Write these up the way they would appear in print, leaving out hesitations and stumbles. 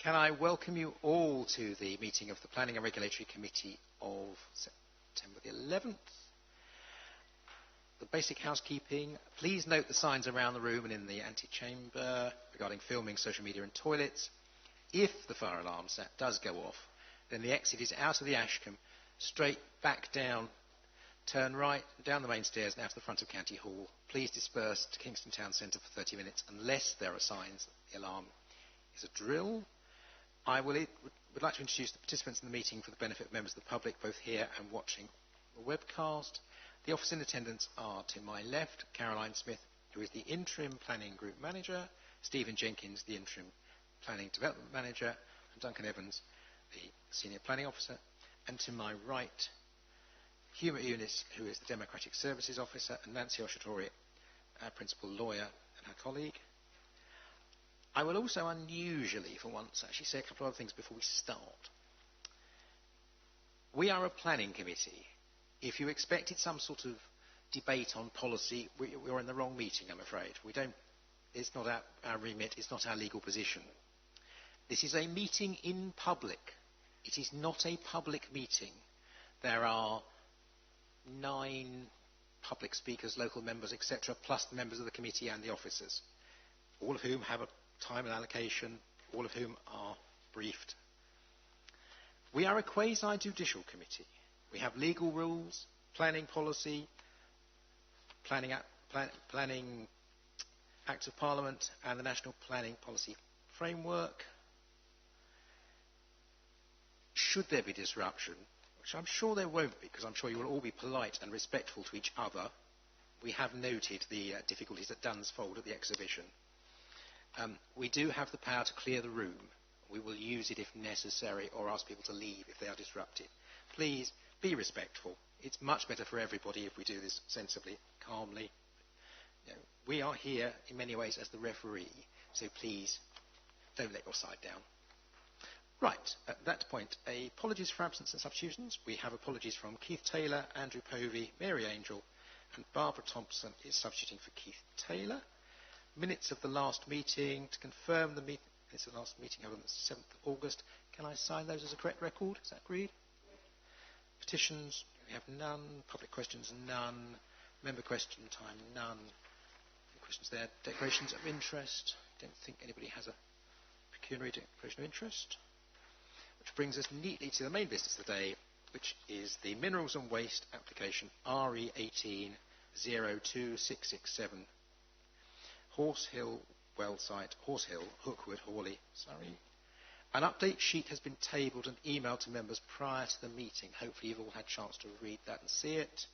Can I welcome you all to the meeting of the Planning and Regulatory Committee of September the 11th. The basic housekeeping. Please note the signs around the room and in the antechamber regarding filming, social media and toilets. If the fire alarm does go off, then the exit is out of the Ashcombe, straight back down, turn right, down the main stairs and out to the front of County Hall. Please disperse to Kingston Town Centre for 30 minutes unless there are signs that the alarm is a drill. I would like to introduce the participants in the meeting for the benefit of members of the public, both here and watching the webcast. The officers in attendance are, to my left, Caroline Smith, who is the Interim Planning Group Manager, Stephen Jenkins, the Interim Planning Development Manager, and Duncan Evans, the Senior Planning Officer. And to my right, Huma Eunice, who is the Democratic Services Officer, and Nancy Oshatori, our Principal Lawyer and her colleague. I will also unusually, for once, actually say a couple of other things before we start. We are a planning committee. If you expected some sort of debate on policy, we're in the wrong meeting, I'm afraid. It's not our remit, it's not our legal position. This is a meeting in public. It is not a public meeting. There are 9 public speakers, local members, etc., plus the members of the committee and the officers, all of whom have a time and allocation, all of whom are briefed. We are a quasi-judicial committee. We have legal rules, planning policy, planning Act of Parliament and the National Planning Policy Framework. Should there be disruption, which I'm sure there won't be, because I'm sure you will all be polite and respectful to each other, we have noted the difficulties at Dunsfold at the exhibition. We do have the power to clear the room. We will use it if necessary or ask people to leave if they are disrupted. Please be respectful. It's much better for everybody if we do this sensibly, calmly. We are here in many ways as the referee, so please don't let your side down. Right, at that point, apologies for absence and substitutions. We have apologies from Keith Taylor, Andrew Povey, Mary Angel, and Barbara Thompson is substituting for Keith Taylor. Minutes of the last meeting. To confirm the minutes of the last meeting held on the 7th of August. Can I sign those as a correct record? Is that agreed? Petitions, we have none. Public questions, none. Member question time, none. Any questions there? Declarations of interest. Don't think anybody has a pecuniary declaration of interest. Which brings us neatly to the main business of the day, which is the Minerals and Waste application RE18 02667. Horse Hill well site, Horse Hill, Hookwood, Horley, Surrey. An update sheet has been tabled and emailed to members prior to the meeting. Hopefully you've all had a chance to read that and see it.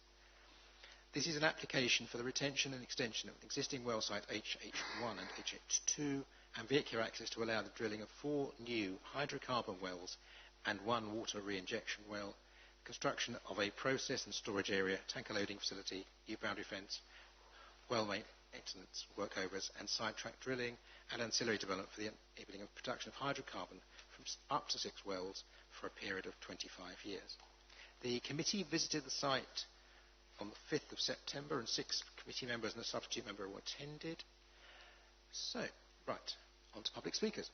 This is an application for the retention and extension of an existing well site HH1 and HH2 and vehicular access to allow the drilling of 4 new hydrocarbon wells and 1 water reinjection well, construction of a process and storage area, tanker loading facility, new boundary fence, well maintenance, workovers and sidetrack drilling and ancillary development for the enabling of production of hydrocarbon from up to 6 wells for a period of 25 years. The committee visited the site on the 5th of September and 6 committee members and a substitute member were attended. So, right, on to public speakers.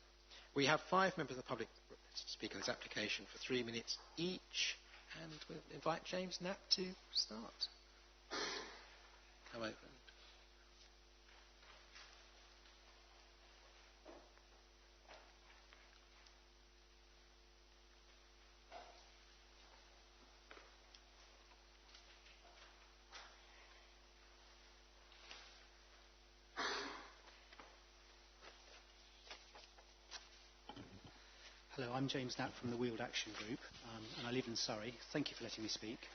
We have 5 members of the public to speak on this application for 3 minutes each, and we'll invite James Knapp to start. Come over. Hello, I'm James Knapp from the Wheeled Action Group, and I live in Surrey. Thank you for letting me speak.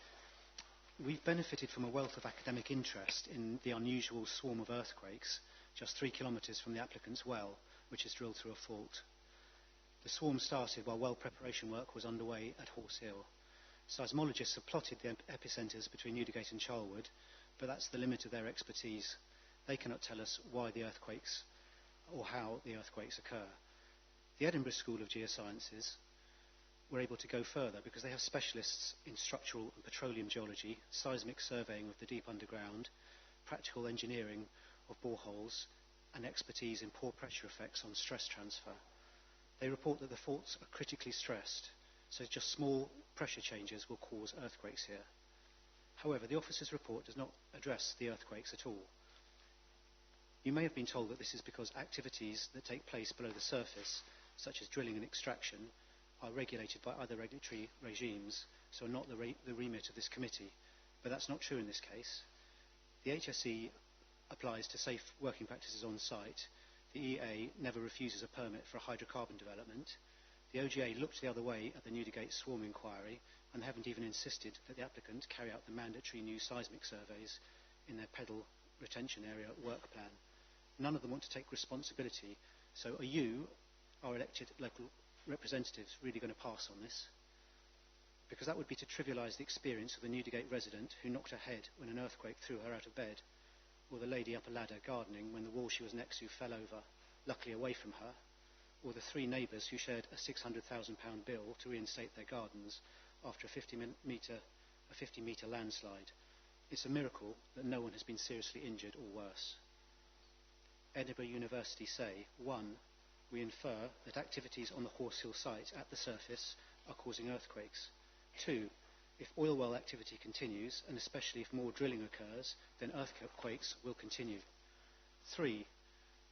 We've benefited from a wealth of academic interest in the unusual swarm of earthquakes just 3 kilometres from the applicant's well, which is drilled through a fault. The swarm started while well preparation work was underway at Horse Hill. Seismologists have plotted the epicentres between Newdigate and Charlwood, but that's the limit of their expertise. They cannot tell us why the earthquakes or how the earthquakes occur. The Edinburgh School of Geosciences were able to go further because they have specialists in structural and petroleum geology, seismic surveying of the deep underground, practical engineering of boreholes, and expertise in pore pressure effects on stress transfer. They report that the faults are critically stressed, so just small pressure changes will cause earthquakes here. However, the officer's report does not address the earthquakes at all. You may have been told that this is because activities that take place below the surface, such as drilling and extraction, are regulated by other regulatory regimes, so are not the remit of this committee. But that's not true in this case. The HSE applies to safe working practices on site. The EA never refuses a permit for a hydrocarbon development. The OGA looked the other way at the Newdigate swarm inquiry and haven't even insisted that the applicant carry out the mandatory new seismic surveys in their pedal retention area work plan. None of them want to take responsibility. So are you, our elected local representatives, really going to pass on this? Because that would be to trivialise the experience of the Newdigate resident who knocked her head when an earthquake threw her out of bed, or the lady up a ladder gardening when the wall she was next to fell over, luckily away from her, or the 3 neighbours who shared a £600,000 bill to reinstate their gardens after a 50-metre landslide. It's a miracle that no one has been seriously injured or worse. Edinburgh University say, 1, we infer that activities on the Horse Hill site at the surface are causing earthquakes. 2, if oil well activity continues, and especially if more drilling occurs, then earthquakes will continue. 3,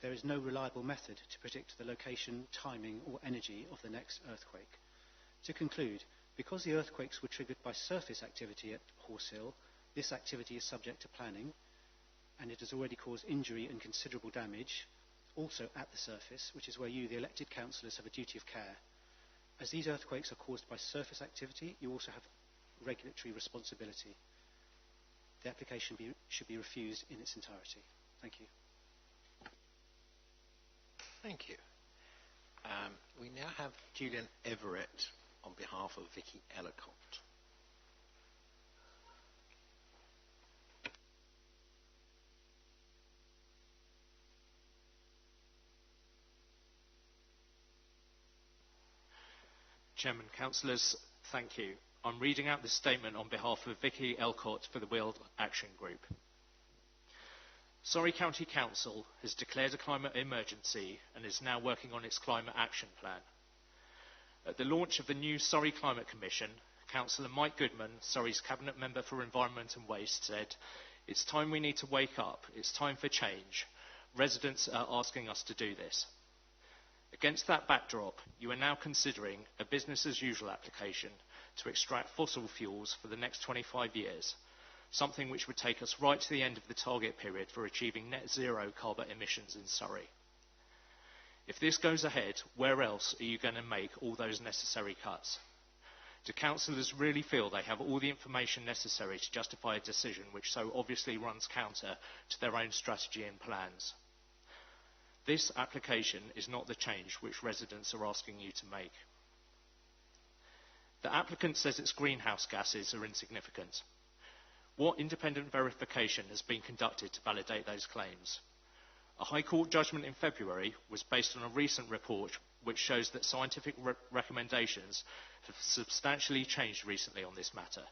there is no reliable method to predict the location, timing or energy of the next earthquake. To conclude, because the earthquakes were triggered by surface activity at Horse Hill, this activity is subject to planning, and it has already caused injury and considerable damage, also at the surface, which is where you, the elected councillors, have a duty of care. As these earthquakes are caused by surface activity, you also have regulatory responsibility. The application should be refused in its entirety. Thank you. Thank you. We now have Julian Everett on behalf of Vicky Ellicott. Chairman, Councillors, thank you. I'm reading out this statement on behalf of Vicky Ellicott for the Weald Action Group. Surrey County Council has declared a climate emergency and is now working on its climate action plan. At the launch of the new Surrey Climate Commission, Councillor Mike Goodman, Surrey's Cabinet Member for Environment and Waste, said, "It's time we need to wake up. It's time for change. Residents are asking us to do this." Against that backdrop, you are now considering a business-as-usual application to extract fossil fuels for the next 25 years, something which would take us right to the end of the target period for achieving net zero carbon emissions in Surrey. If this goes ahead, where else are you going to make all those necessary cuts? Do councillors really feel they have all the information necessary to justify a decision which so obviously runs counter to their own strategy and plans? This application is not the change which residents are asking you to make. The applicant says its greenhouse gases are insignificant. What independent verification has been conducted to validate those claims? A High Court judgment in February was based on a recent report which shows that scientific recommendations have substantially changed recently on this matter.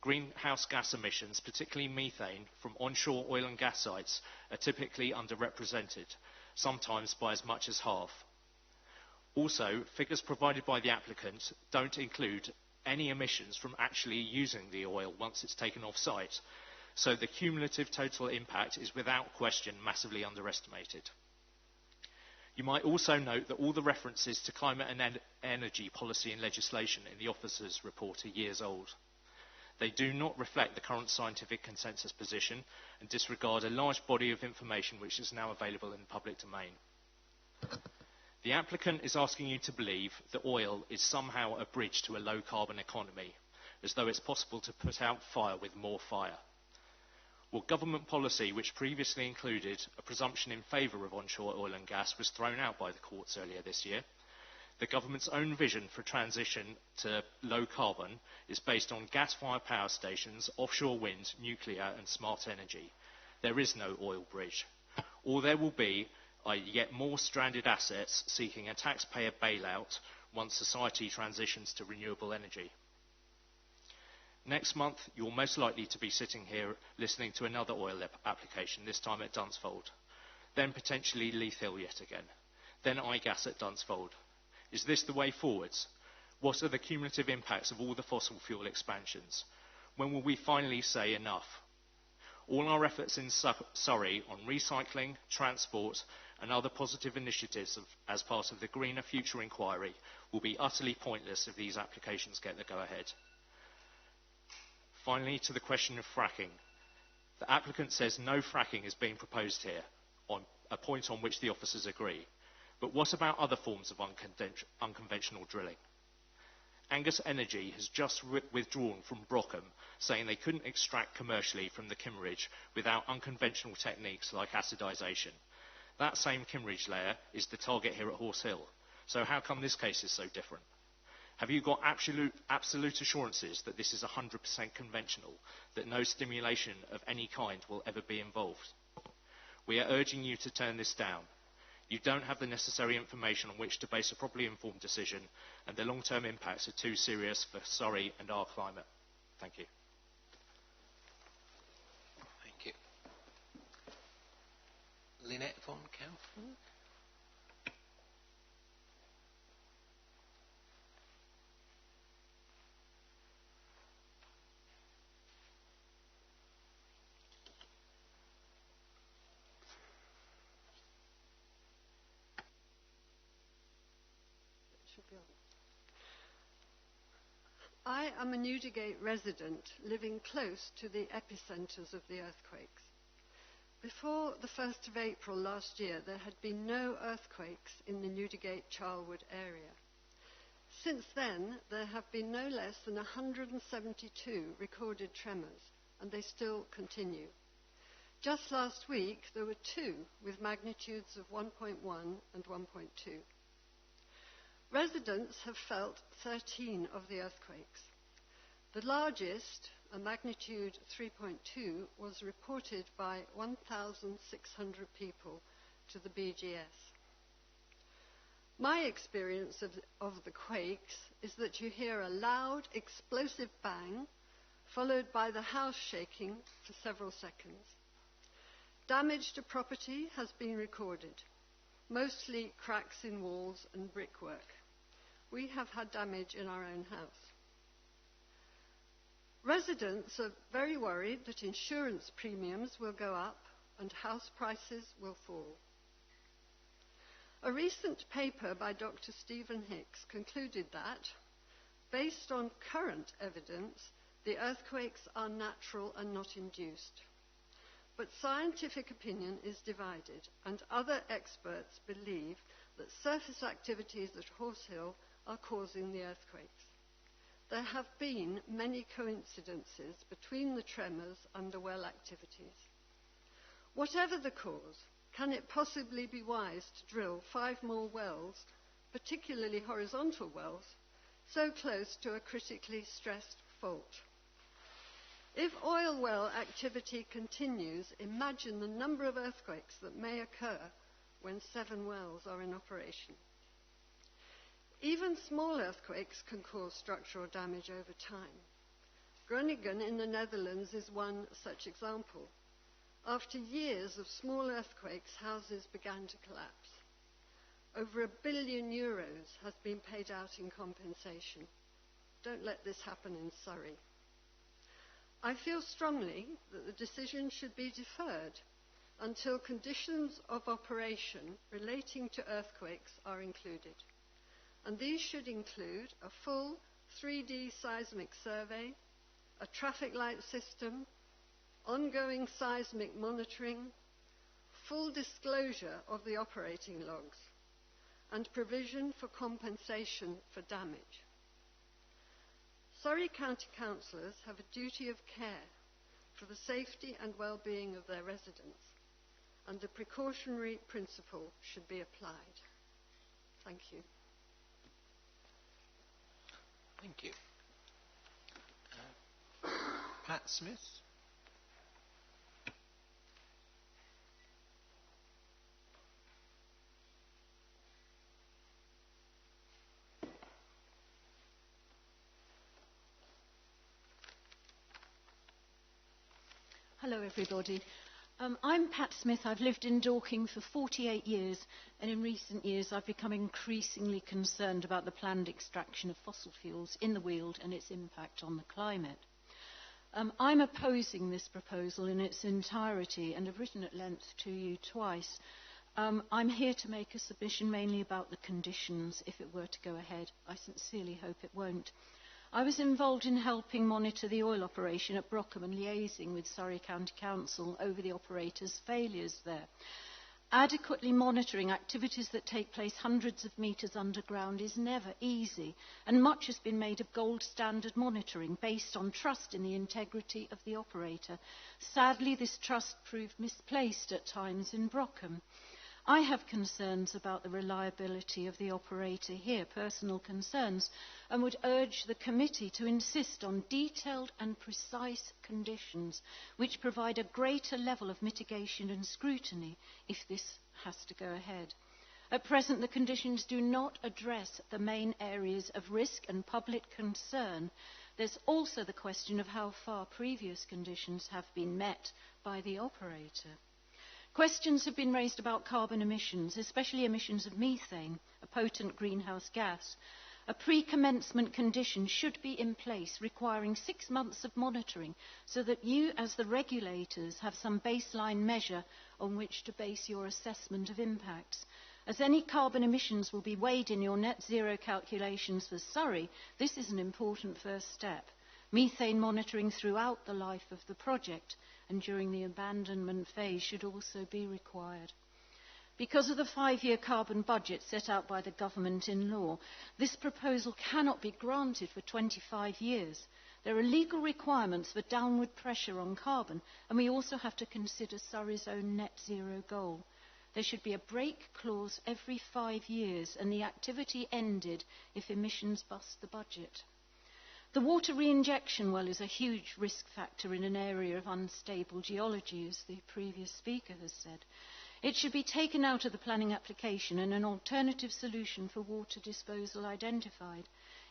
Greenhouse gas emissions, particularly methane, from onshore oil and gas sites are typically underrepresented, sometimes by as much as half. Also, figures provided by the applicant don't include any emissions from actually using the oil once it's taken off site, so the cumulative total impact is without question massively underestimated. You might also note that all the references to climate and energy policy and legislation in the officer's report are years old. They do not reflect the current scientific consensus position and disregard a large body of information which is now available in the public domain. The applicant is asking you to believe that oil is somehow a bridge to a low-carbon economy, as though it's possible to put out fire with more fire. Well, government policy, which previously included a presumption in favour of onshore oil and gas, was thrown out by the courts earlier this year. The government's own vision for transition to low carbon is based on gas-fired power stations, offshore wind, nuclear and smart energy. There is no oil bridge. All there will be are yet more stranded assets seeking a taxpayer bailout once society transitions to renewable energy. Next month, you're most likely to be sitting here listening to another oil application, this time at Dunsfold. Then potentially Leith Hill yet again. Then iGas at Dunsfold. Is this the way forwards? What are the cumulative impacts of all the fossil fuel expansions? When will we finally say enough? All our efforts in Surrey on recycling, transport and other positive initiatives as part of the Greener Future inquiry will be utterly pointless if these applications get the go-ahead. Finally, to the question of fracking. The applicant says no fracking is being proposed here, on a point on which the officers agree. But what about other forms of unconventional drilling? Angus Energy has just withdrawn from Brockham, saying they couldn't extract commercially from the Kimmeridge without unconventional techniques like acidisation. That same Kimmeridge layer is the target here at Horse Hill. So how come this case is so different? Have you got absolute assurances that this is 100% conventional, that no stimulation of any kind will ever be involved? We are urging you to turn this down. You don't have the necessary information on which to base a properly informed decision, and the long-term impacts are too serious for Surrey and our climate. Thank you. Thank you. Lynette von Kaufmann. I am a Newdigate resident living close to the epicentres of the earthquakes. Before the 1st of April last year, there had been no earthquakes in the Newdigate-Charlwood area. Since then, there have been no less than 172 recorded tremors, and they still continue. Just last week, there were 2 with magnitudes of 1.1 and 1.2. Residents have felt 13 of the earthquakes. The largest, a magnitude 3.2, was reported by 1,600 people to the BGS. My experience of the quakes is that you hear a loud, explosive bang, followed by the house shaking for several seconds. Damage to property has been recorded, mostly cracks in walls and brickwork. We have had damage in our own house. Residents are very worried that insurance premiums will go up and house prices will fall. A recent paper by Dr. Stephen Hicks concluded that, based on current evidence, the earthquakes are natural and not induced. But scientific opinion is divided, and other experts believe that surface activities at Horse Hill are causing the earthquakes. There have been many coincidences between the tremors and the well activities. Whatever the cause, can it possibly be wise to drill 5 more wells, particularly horizontal wells, so close to a critically stressed fault? If oil well activity continues, imagine the number of earthquakes that may occur when 7 wells are in operation. Even small earthquakes can cause structural damage over time. Groningen in the Netherlands is one such example. After years of small earthquakes, houses began to collapse. Over €1 billion has been paid out in compensation. Don't let this happen in Surrey. I feel strongly that the decision should be deferred until conditions of operation relating to earthquakes are included. And these should include a full 3D seismic survey, a traffic light system, ongoing seismic monitoring, full disclosure of the operating logs, and provision for compensation for damage. Surrey County Councillors have a duty of care for the safety and well-being of their residents, and the precautionary principle should be applied. Thank you. Thank you. Pat Smith. Hello, everybody. I'm Pat Smith. I've lived in Dorking for 48 years, and in recent years I've become increasingly concerned about the planned extraction of fossil fuels in the Weald and its impact on the climate. I'm opposing this proposal in its entirety and have written at length to you twice. I'm here to make a submission mainly about the conditions if it were to go ahead. I sincerely hope it won't. I was involved in helping monitor the oil operation at Brockham and liaising with Surrey County Council over the operator's failures there. Adequately monitoring activities that take place hundreds of metres underground is never easy, and much has been made of gold standard monitoring based on trust in the integrity of the operator. Sadly, this trust proved misplaced at times in Brockham. I have concerns about the reliability of the operator here, personal concerns, and would urge the committee to insist on detailed and precise conditions which provide a greater level of mitigation and scrutiny if this has to go ahead. At present, the conditions do not address the main areas of risk and public concern. There's also the question of how far previous conditions have been met by the operator. Questions have been raised about carbon emissions, especially emissions of methane, a potent greenhouse gas. A pre-commencement condition should be in place requiring 6 months of monitoring so that you, as the regulators, have some baseline measure on which to base your assessment of impacts. As any carbon emissions will be weighed in your net zero calculations for Surrey, this is an important first step. Methane monitoring throughout the life of the project and during the abandonment phase should also be required. Because of the 5-year carbon budget set out by the government in law, this proposal cannot be granted for 25 years. There are legal requirements for downward pressure on carbon, and we also have to consider Surrey's own net zero goal. There should be a break clause every 5 years, and the activity ended if emissions bust the budget. The water reinjection well is a huge risk factor in an area of unstable geology, as the previous speaker has said. It should be taken out of the planning application and an alternative solution for water disposal identified.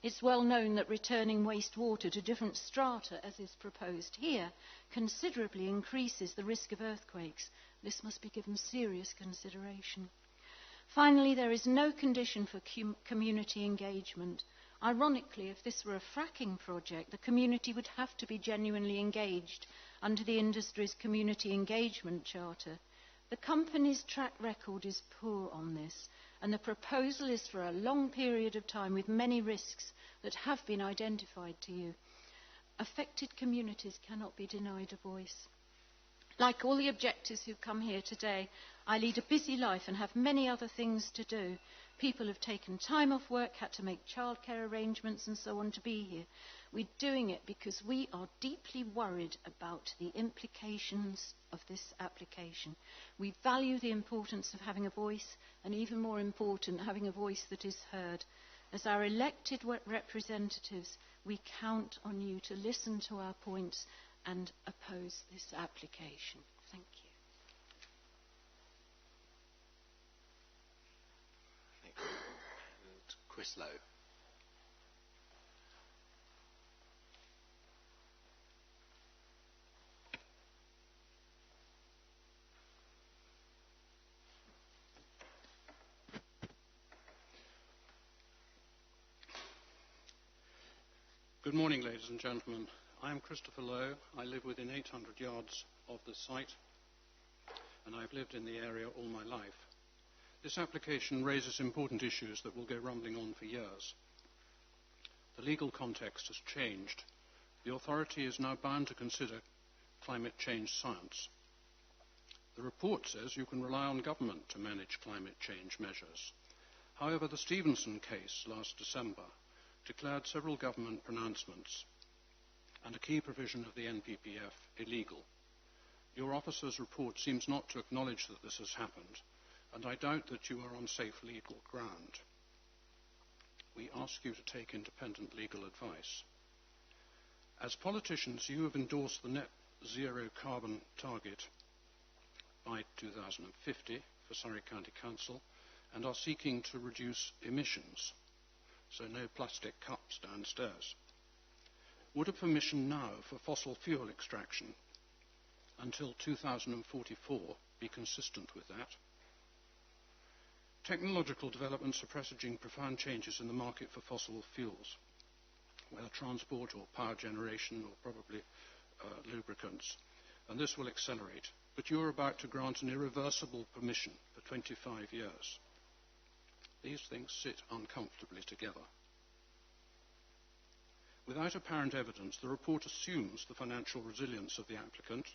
It's well known that returning wastewater to different strata, as is proposed here, considerably increases the risk of earthquakes. This must be given serious consideration. Finally, there is no condition for community engagement. Ironically, if this were a fracking project, the community would have to be genuinely engaged under the industry's community engagement charter. The company's track record is poor on this, and the proposal is for a long period of time with many risks that have been identified to you. Affected communities cannot be denied a voice. Like all the objectors who come here today, I lead a busy life and have many other things to do. People have taken time off work, had to make childcare arrangements and so on to be here. We're doing it because we are deeply worried about the implications of this application. We value the importance of having a voice, and even more important, having a voice that is heard. As our elected representatives, we count on you to listen to our points and oppose this application. Thank you. Thank you. And Chris Lowe. Good morning, ladies and gentlemen. I am Christopher Lowe. I live within 800 yards of the site, and I've lived in the area all my life. This application raises important issues that will go rumbling on for years. The legal context has changed. The authority is now bound to consider climate change science. The report says you can rely on government to manage climate change measures. However, the Stevenson case last December declared several government pronouncements and a key provision of the NPPF illegal. Your officer's report seems not to acknowledge that this has happened, and I doubt that you are on safe legal ground. We ask you to take independent legal advice. As politicians, you have endorsed the net zero carbon target by 2050 for Surrey County Council and are seeking to reduce emissions, so no plastic cups downstairs. Would a permission now for fossil fuel extraction until 2044 be consistent with that? Technological developments are presaging profound changes in the market for fossil fuels, whether transport or power generation or probably lubricants, and this will accelerate. But you're about to grant an irreversible permission for 25 years. These things sit uncomfortably together. Without apparent evidence, the report assumes the financial resilience of the applicant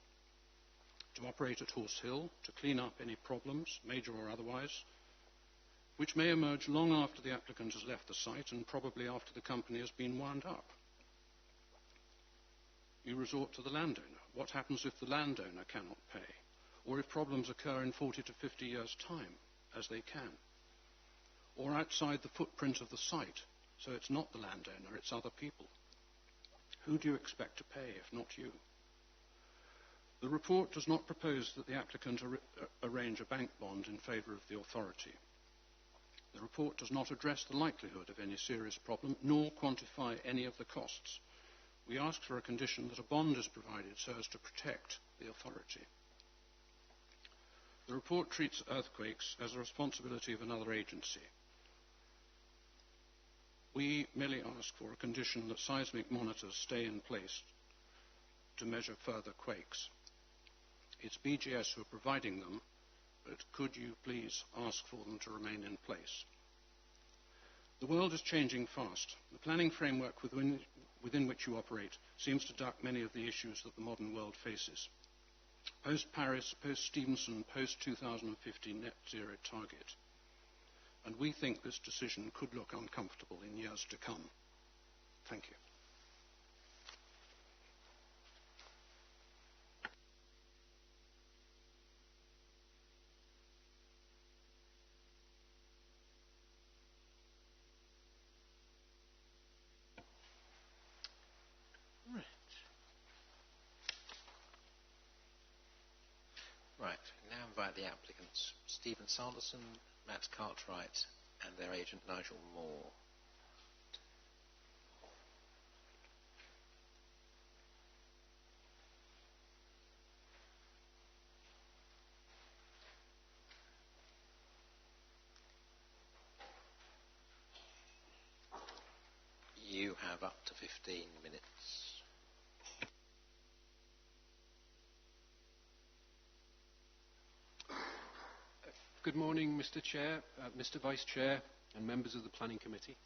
to operate at Horse Hill, to clean up any problems, major or otherwise, which may emerge long after the applicant has left the site and probably after the company has been wound up. You resort to the landowner. What happens if the landowner cannot pay? Or if problems occur in 40 to 50 years' time, as they can? Or outside the footprint of the site, so it's not the landowner, it's other people? Who do you expect to pay, if not you? The report does not propose that the applicant arrange a bank bond in favour of the authority. The report does not address the likelihood of any serious problem, nor quantify any of the costs. We ask for a condition that a bond is provided so as to protect the authority. The report treats earthquakes as a responsibility of another agency. We merely ask for a condition that seismic monitors stay in place to measure further quakes. It's BGS who are providing them, but could you please ask for them to remain in place? The world is changing fast. The planning framework within which you operate seems to duck many of the issues that the modern world faces. Post-Paris, post-Stevenson, post-2050 net zero target. And we think this decision could look uncomfortable in years to come. Thank you. Right, now invite the applicants, Stephen Sanderson, Matt Cartwright, and their agent Nigel Moore. You have up to 15 minutes. Good morning, Mr. Chair, Mr. Vice Chair, and members of the Planning Committee.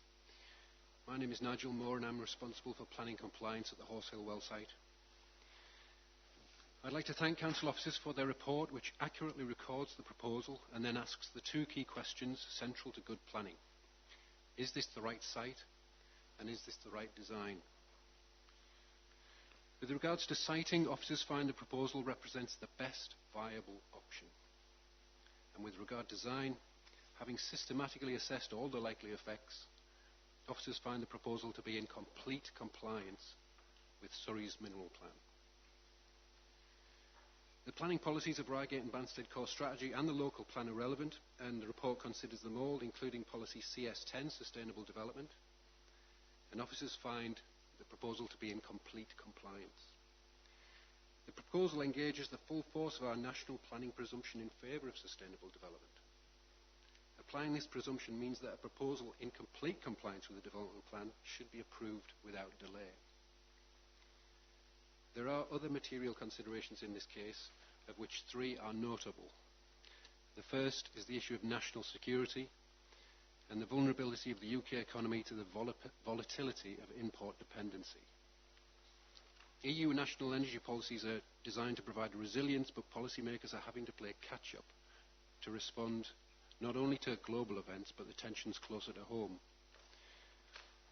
My name is Nigel Moore, and I'm responsible for planning compliance at the Horse Hill well site. I'd like to thank Council officers for their report, which accurately records the proposal and then asks the two key questions central to good planning. Is this the right site, and is this the right design? With regards to siting, officers find the proposal represents the best viable option. And with regard to design, having systematically assessed all the likely effects, officers find the proposal to be in complete compliance with Surrey's mineral plan. The planning policies of Reigate and Banstead Core Strategy and the local plan are relevant, and the report considers them all, including policy CS10, Sustainable Development, and officers find the proposal to be in complete compliance. The proposal engages the full force of our national planning presumption in favour of sustainable development. Applying this presumption means that a proposal in complete compliance with the development plan should be approved without delay. There are other material considerations in this case, of which three are notable. The first is the issue of national security and the vulnerability of the UK economy to the volatility of import dependency. EU national energy policies are designed to provide resilience, but policymakers are having to play catch-up to respond not only to global events, but the tensions closer to home.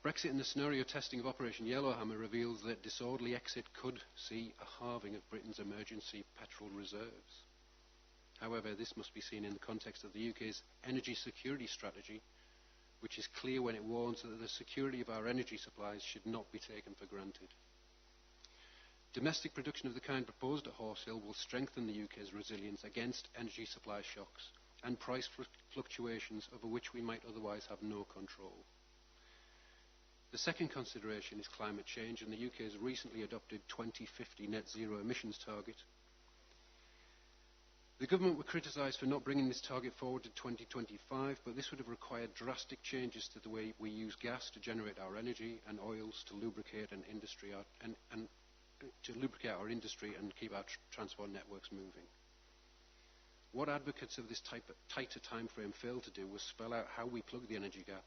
Brexit and the scenario testing of Operation Yellowhammer reveals that disorderly exit could see a halving of Britain's emergency petrol reserves. However, this must be seen in the context of the UK's energy security strategy, which is clear when it warns that the security of our energy supplies should not be taken for granted. Domestic production of the kind proposed at Horse Hill will strengthen the UK's resilience against energy supply shocks and price fluctuations over which we might otherwise have no control. The second consideration is climate change and the UK's recently adopted 2050 net zero emissions target. The government were criticised for not bringing this target forward to 2025, but this would have required drastic changes to the way we use gas to generate our energy and oils to lubricate our industry and keep our transport networks moving. What advocates of this tighter time frame failed to do was spell out how we plug the energy gap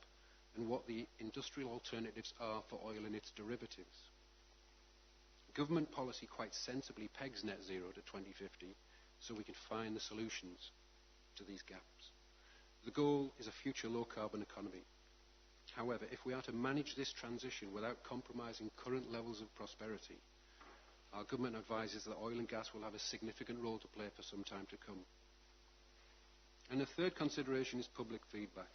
and what the industrial alternatives are for oil and its derivatives. Government policy quite sensibly pegs net zero to 2050 so we can find the solutions to these gaps. The goal is a future low-carbon economy. However, if we are to manage this transition without compromising current levels of prosperity, our government advises that oil and gas will have a significant role to play for some time to come. And the third consideration is public feedback.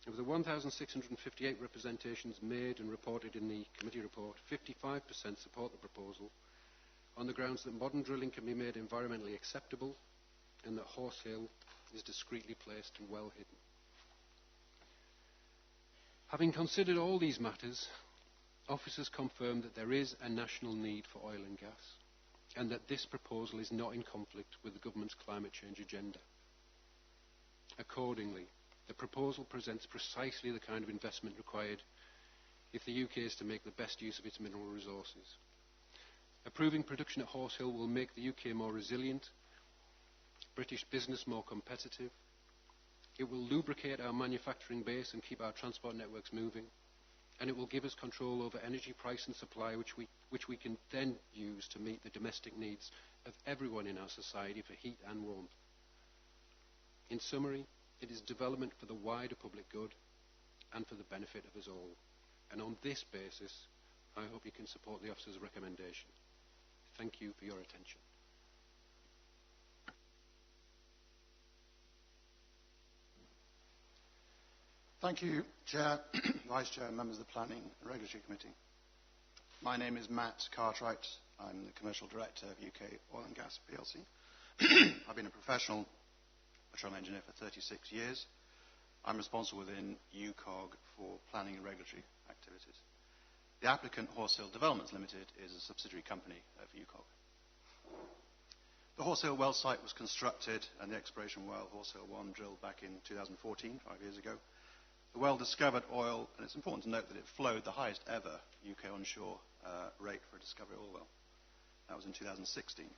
Of the 1,658 representations made and reported in the committee report, 55% support the proposal on the grounds that modern drilling can be made environmentally acceptable and that Horse Hill is discreetly placed and well hidden. Having considered all these matters, officers confirmed that there is a national need for oil and gas and that this proposal is not in conflict with the government's climate change agenda. Accordingly, the proposal presents precisely the kind of investment required if the UK is to make the best use of its mineral resources. Approving production at Horse Hill will make the UK more resilient, British business more competitive. It will lubricate our manufacturing base and keep our transport networks moving. And it will give us control over energy price and supply, which we can then use to meet the domestic needs of everyone in our society for heat and warmth. In summary, it is development for the wider public good and for the benefit of us all. And on this basis, I hope you can support the officer's recommendation. Thank you for your attention. Thank you, Chair, Vice Chair and members of the Planning and Regulatory Committee. My name is Matt Cartwright. I'm the Commercial Director of UK Oil and Gas plc. I've been a professional petroleum engineer for 36 years. I'm responsible within UCOG for planning and regulatory activities. The applicant, Horse Hill Developments Limited, is a subsidiary company of UCOG. The Horse Hill well site was constructed and the exploration well, Horse Hill 1, drilled back in 2014, 5 years ago. The well discovered oil, and it's important to note that it flowed the highest ever UK onshore rate for a discovery oil well. That was in 2016.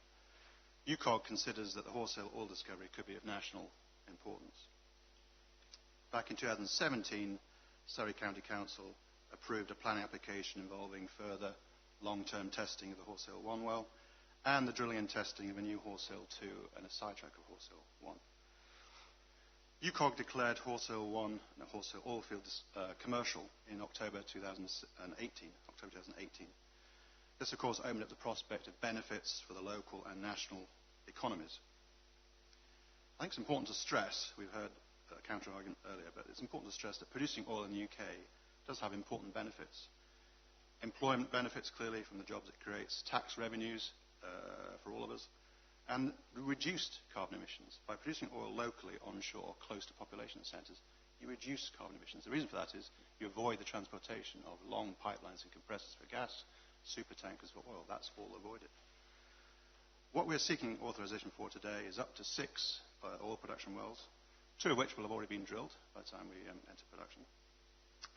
UCOG considers that the Horse Hill oil discovery could be of national importance. Back in 2017, Surrey County Council approved a planning application involving further long-term testing of the Horse Hill 1 well and the drilling and testing of a new Horse Hill 2 and a sidetrack of Horse Hill 1. UCOG declared Horse Hill 1 and the Horse Hill oil field commercial in October 2018. This, of course, opened up the prospect of benefits for the local and national economies. I think it's important to stress, we've heard a counter-argument earlier, but it's important to stress that producing oil in the UK does have important benefits. Employment benefits, clearly, from the jobs it creates, tax revenues for all of us, and reduced carbon emissions. By producing oil locally, onshore, close to population centres, you reduce carbon emissions. The reason for that is you avoid the transportation of long pipelines and compressors for gas, super tankers for oil. That's all avoided. What we're seeking authorisation for today is up to 6 oil production wells, 2 of which will have already been drilled by the time we enter production,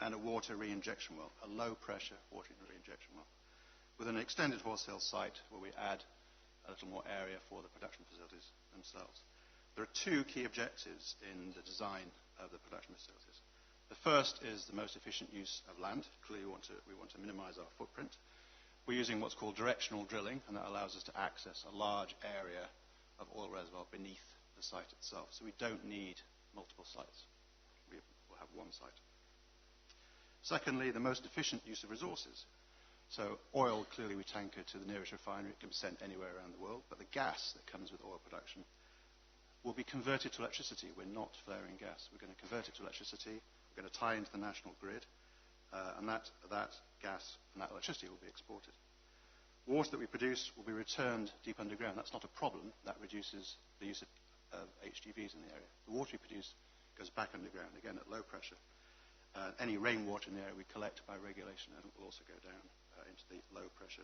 and a water reinjection well, a low-pressure water reinjection well, with an extended Horse Hill site where we add a little more area for the production facilities themselves. There are 2 key objectives in the design of the production facilities. The first is the most efficient use of land. Clearly, we want to minimise our footprint. We're using what's called directional drilling, and that allows us to access a large area of oil reservoir beneath the site itself. So we don't need multiple sites. We'll have one site. Secondly, the most efficient use of resources. So oil, clearly we tanker to the nearest refinery. It can be sent anywhere around the world. But the gas that comes with oil production will be converted to electricity. We're not flaring gas. We're going to convert it to electricity. We're going to tie into the national grid. And that gas and that electricity will be exported. Water that we produce will be returned deep underground. That's not a problem. That reduces the use of HGVs in the area. The water we produce goes back underground, again at low pressure. Any rainwater in the area we collect by regulation and it will also go down into the low pressure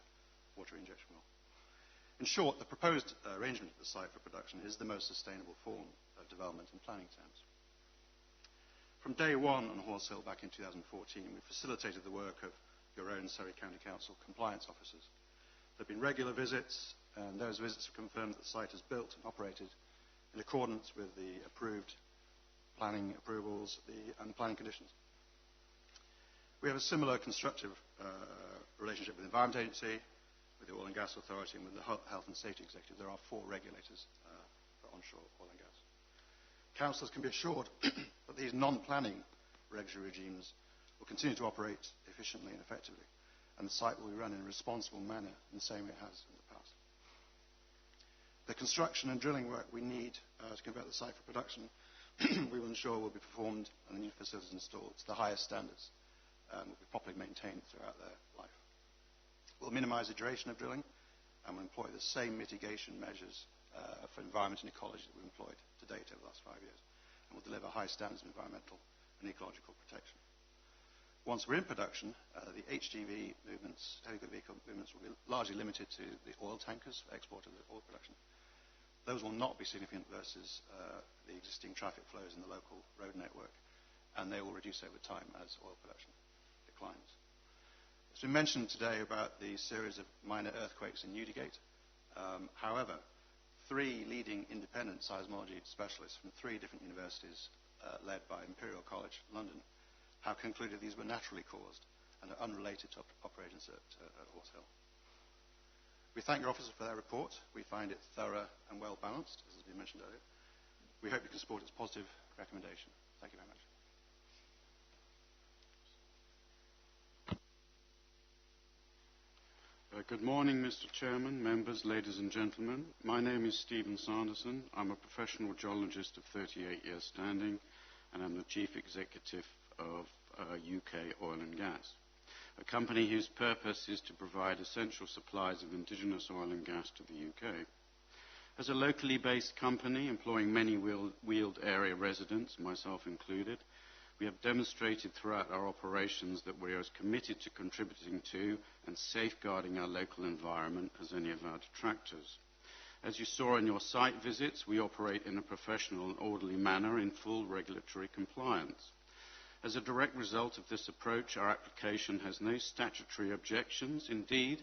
water injection well. In short, the proposed arrangement of the site for production is the most sustainable form of development in planning terms. From day one on Horse Hill back in 2014, we facilitated the work of your own Surrey County Council compliance officers. There have been regular visits, and those visits have confirmed that the site is built and operated in accordance with the approved planning approvals and planning conditions. We have a similar constructive relationship with the Environment Agency, with the Oil and Gas Authority, and with the Health and Safety Executive. There are 4 regulators for onshore oil and gas. Councillors can be assured that these non-planning regulatory regimes will continue to operate efficiently and effectively, and the site will be run in a responsible manner in the same way it has in the past. The construction and drilling work we need to convert the site for production we will ensure will be performed and the new facilities installed to the highest standards and will be properly maintained throughout their life. We'll minimise the duration of drilling and will employ the same mitigation measures for environment and ecology that we've employed to date over the last 5 years, and will deliver high standards of environmental and ecological protection. Once we're in production, the HGV movements, heavy vehicle movements, will be largely limited to the oil tankers for export of the oil production. Those will not be significant versus the existing traffic flows in the local road network, and they will reduce over time as oil production declines. It's been mentioned today about the series of minor earthquakes in Newdigate. However, 3 leading independent seismology specialists from 3 different universities, led by Imperial College London, have concluded these were naturally caused and are unrelated to operations at Horse Hill. We thank your officers for their report. We find it thorough and well balanced, as has been mentioned earlier. We hope you can support its positive recommendation. Thank you very much. Good morning, Mr. Chairman, members, ladies and gentlemen. My name is Stephen Sanderson. I'm a professional geologist of 38 years standing, and I'm the Chief Executive of UK Oil and Gas, a company whose purpose is to provide essential supplies of indigenous oil and gas to the UK. As a locally based company employing many Weald area residents, myself included, we have demonstrated throughout our operations that we are as committed to contributing to and safeguarding our local environment as any of our detractors. As you saw in your site visits, we operate in a professional and orderly manner in full regulatory compliance. As a direct result of this approach, our application has no statutory objections. Indeed,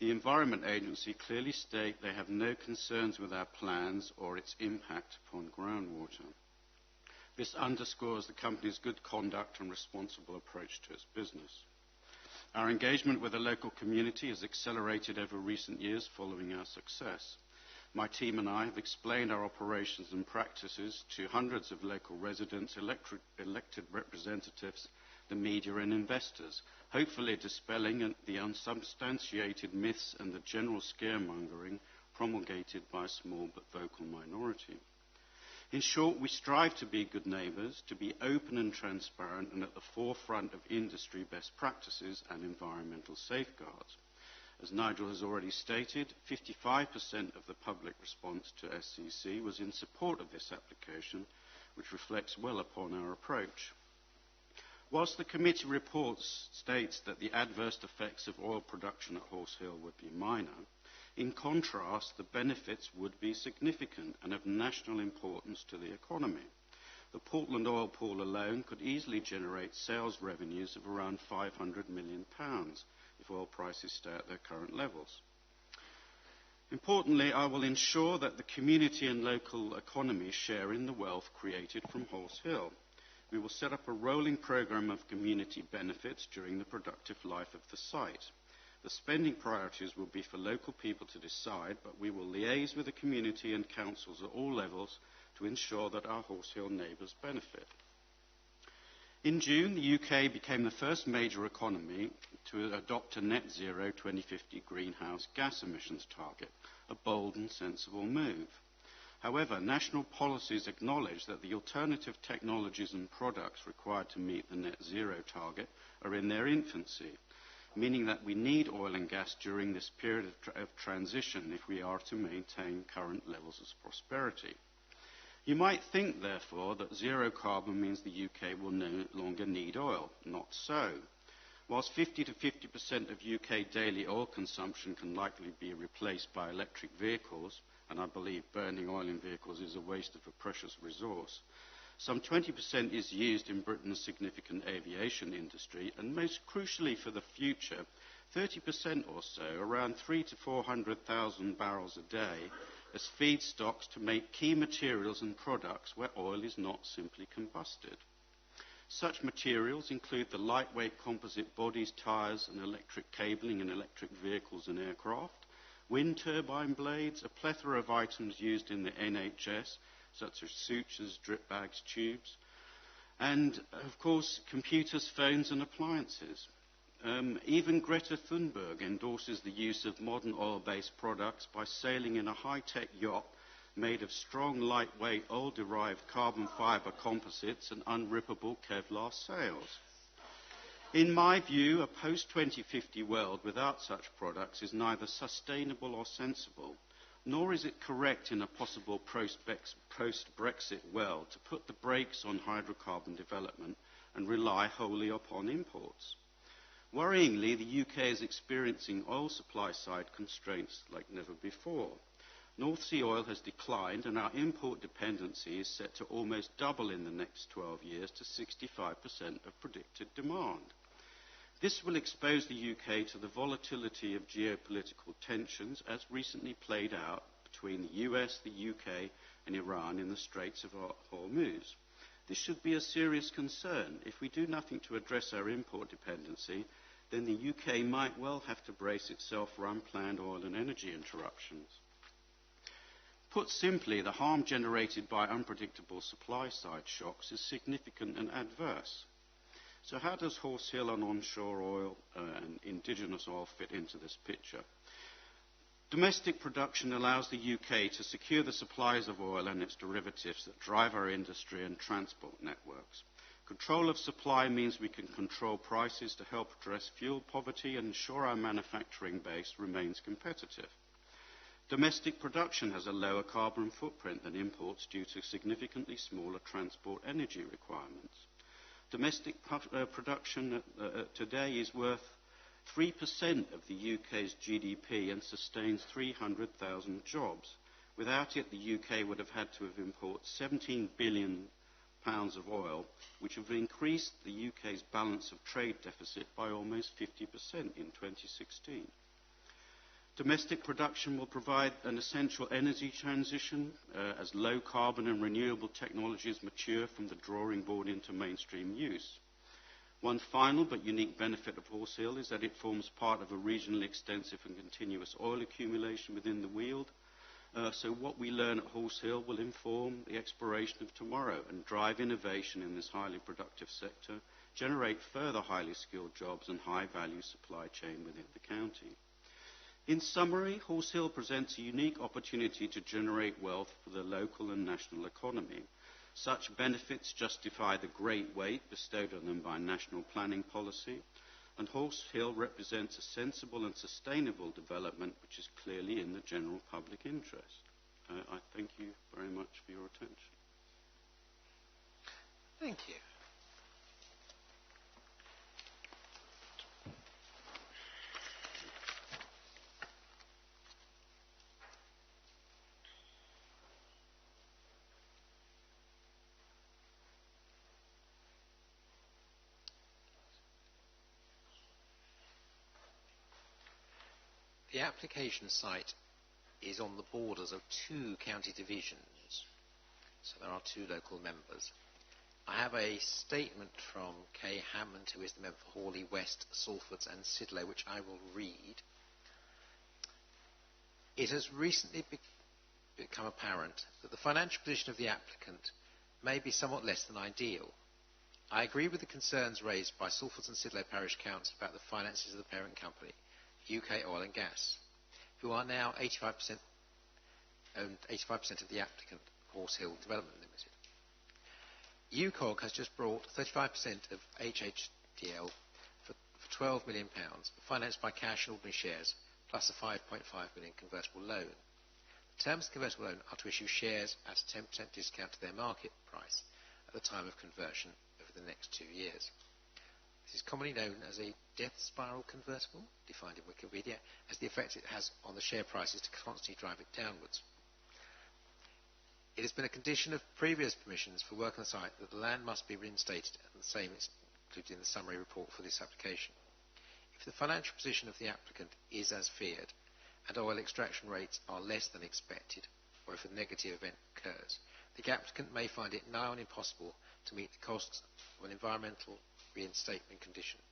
the Environment Agency clearly state they have no concerns with our plans or its impact upon groundwater. This underscores the company's good conduct and responsible approach to its business. Our engagement with the local community has accelerated over recent years following our success. My team and I have explained our operations and practices to hundreds of local residents, elected representatives, the media and investors, hopefully dispelling the unsubstantiated myths and the general scaremongering promulgated by a small but vocal minority. In short, we strive to be good neighbours, to be open and transparent and at the forefront of industry best practices and environmental safeguards. As Nigel has already stated, 55% of the public response to SCC was in support of this application, which reflects well upon our approach. Whilst the committee report states that the adverse effects of oil production at Horse Hill would be minor, in contrast, the benefits would be significant and of national importance to the economy. The Portland oil pool alone could easily generate sales revenues of around £500 million if oil prices stay at their current levels. Importantly, I will ensure that the community and local economies share in the wealth created from Horse Hill. We will set up a rolling programme of community benefits during the productive life of the site. The spending priorities will be for local people to decide, but we will liaise with the community and councils at all levels to ensure that our Horse Hill neighbours benefit. In June, the UK became the first major economy to adopt a net zero 2050 greenhouse gas emissions target, a bold and sensible move. However, national policies acknowledge that the alternative technologies and products required to meet the net zero target are in their infancy, meaning that we need oil and gas during this period of transition if we are to maintain current levels of prosperity. You might think, therefore, that zero carbon means the UK will no longer need oil. Not so. Whilst 50 to 50% of UK daily oil consumption can likely be replaced by electric vehicles, and I believe burning oil in vehicles is a waste of a precious resource, some 20% is used in Britain's significant aviation industry, and most crucially for the future, 30% or so, around 300,000 to 400,000 barrels a day, as feedstocks to make key materials and products where oil is not simply combusted. Such materials include the lightweight composite bodies, tyres and electric cabling in electric vehicles and aircraft, wind turbine blades, a plethora of items used in the NHS, such as sutures, drip bags, tubes, and, of course, computers, phones and appliances. Even Greta Thunberg endorses the use of modern oil-based products by sailing in a high-tech yacht made of strong, lightweight, oil-derived carbon fibre composites and unrippable Kevlar sails. In my view, a post-2050 world without such products is neither sustainable or sensible, nor is it correct in a possible post-Brexit world to put the brakes on hydrocarbon development and rely wholly upon imports. Worryingly, the UK is experiencing oil supply-side constraints like never before. North Sea oil has declined and our import dependency is set to almost double in the next 12 years to 65% of predicted demand. This will expose the UK to the volatility of geopolitical tensions as recently played out between the US, the UK and Iran in the Straits of Hormuz. This should be a serious concern. If we do nothing to address our import dependency, then the UK might well have to brace itself for unplanned oil and energy interruptions. Put simply, the harm generated by unpredictable supply-side shocks is significant and adverse. So how does Horse Hill and onshore oil and indigenous oil fit into this picture? Domestic production allows the UK to secure the supplies of oil and its derivatives that drive our industry and transport networks. Control of supply means we can control prices to help address fuel poverty and ensure our manufacturing base remains competitive. Domestic production has a lower carbon footprint than imports due to significantly smaller transport energy requirements. Domestic production today is worth 3% of the UK's GDP and sustains 300,000 jobs. Without it, the UK would have had to have imported 17 billion pounds of oil, which would have increased the UK's balance of trade deficit by almost 50% in 2016. Domestic production will provide an essential energy transition as low carbon and renewable technologies mature from the drawing board into mainstream use. One final but unique benefit of Horse Hill is that it forms part of a regionally extensive and continuous oil accumulation within the Weald. So what we learn at Horse Hill will inform the exploration of tomorrow and drive innovation in this highly productive sector, generate further highly skilled jobs and high-value supply chain within the county. In summary, Horse Hill presents a unique opportunity to generate wealth for the local and national economy. Such benefits justify the great weight bestowed on them by national planning policy, and Horse Hill represents a sensible and sustainable development which is clearly in the general public interest. I thank you very much for your attention. Thank you. The application site is on the borders of two county divisions, so there are two local members. I have a statement from Kay Hammond, who is the member for Horley West, Salfords and Sidlow, which I will read. It has recently become apparent that the financial position of the applicant may be somewhat less than ideal. I agree with the concerns raised by Salfords and Sidlow Parish Council about the finances of the parent company, UK Oil and Gas, who are now 85% of the applicant, Horse Hill Development Limited. UCOG has just brought 35% of HH2 for £12 million, financed by cash and ordinary shares, plus a £5.5 million convertible loan. The terms of the convertible loan are to issue shares at a 10% discount to their market price at the time of conversion over the next 2 years. It is commonly known as a death spiral convertible, defined in Wikipedia, as the effect it has on the share prices to constantly drive it downwards. It has been a condition of previous permissions for work on the site that the land must be reinstated, and the same is included in the summary report for this application. If the financial position of the applicant is as feared, and oil extraction rates are less than expected, or if a negative event occurs, the applicant may find it nigh on impossible to meet the costs of an environmental reinstatement conditions.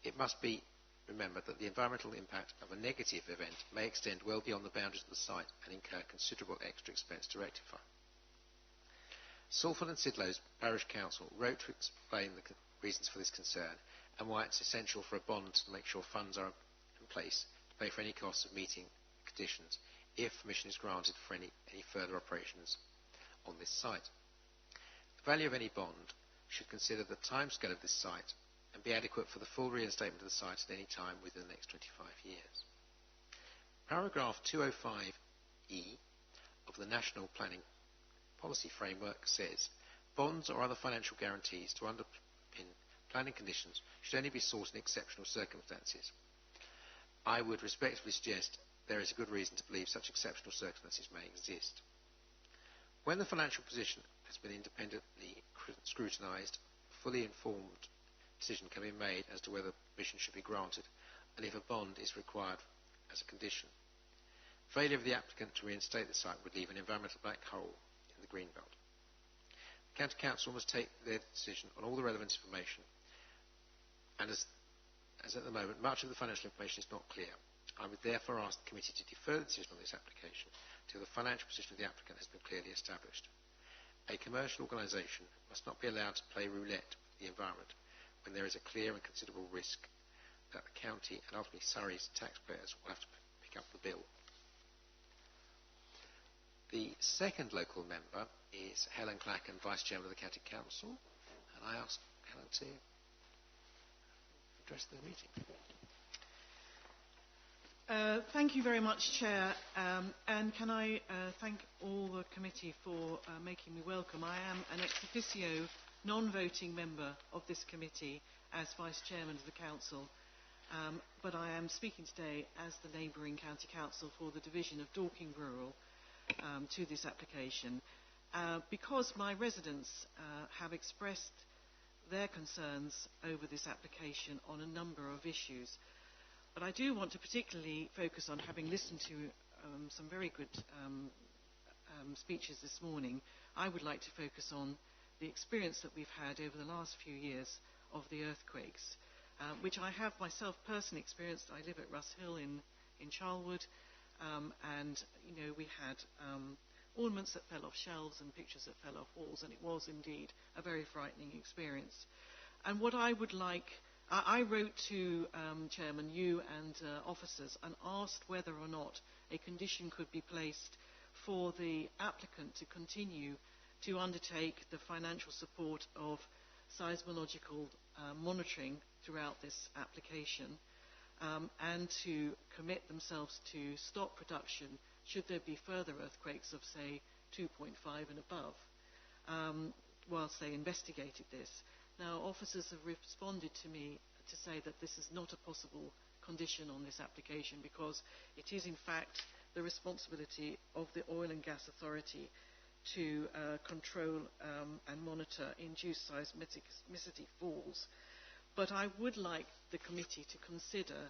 It must be remembered that the environmental impact of a negative event may extend well beyond the boundaries of the site and incur considerable extra expense to rectify. Salford and Sidlow's Parish Council wrote to explain the reasons for this concern and why it's essential for a bond to make sure funds are in place to pay for any costs of meeting conditions if permission is granted for any further operations on this site. The value of any bond should consider the timescale of this site and be adequate for the full reinstatement of the site at any time within the next 25 years. Paragraph 205E of the National Planning Policy Framework says, bonds or other financial guarantees to underpin planning conditions should only be sought in exceptional circumstances. I would respectfully suggest there is a good reason to believe such exceptional circumstances may exist. When the financial position has been independently scrutinised, a fully informed decision can be made as to whether permission should be granted and if a bond is required as a condition. Failure of the applicant to reinstate the site would leave an environmental black hole in the greenbelt. The County Council must take their decision on all the relevant information, and as at the moment much of the financial information is not clear, I would therefore ask the committee to defer the decision on this application until the financial position of the applicant has been clearly established. A commercial organisation must not be allowed to play roulette with the environment when there is a clear and considerable risk that the county and ultimately Surrey's taxpayers will have to pick up the bill. The second local member is Helen Clacken, Vice Chairman of the County Council, and I ask Helen to address the meeting. Thank you very much, Chair, and can I thank all the committee for making me welcome. I am an ex officio non-voting member of this committee as Vice Chairman of the Council, but I am speaking today as the neighbouring County Council for the division of Dorking Rural to this application, because my residents have expressed their concerns over this application on a number of issues. But I do want to particularly focus on, having listened to some very good speeches this morning, I would like to focus on the experience that we've had over the last few years of the earthquakes, which I have myself personally experienced. I live at Russ Hill in Charlwood, and we had ornaments that fell off shelves and pictures that fell off walls, and it was indeed a very frightening experience. And what I would like, I wrote to Chairman, you and officers, and asked whether or not a condition could be placed for the applicant to continue to undertake the financial support of seismological monitoring throughout this application, and to commit themselves to stop production should there be further earthquakes of, say, 2.5 and above, whilst they investigated this. Now, officers have responded to me to say that this is not a possible condition on this application because it is, in fact, the responsibility of the Oil and Gas Authority to control and monitor induced seismicity falls. But I would like the committee to consider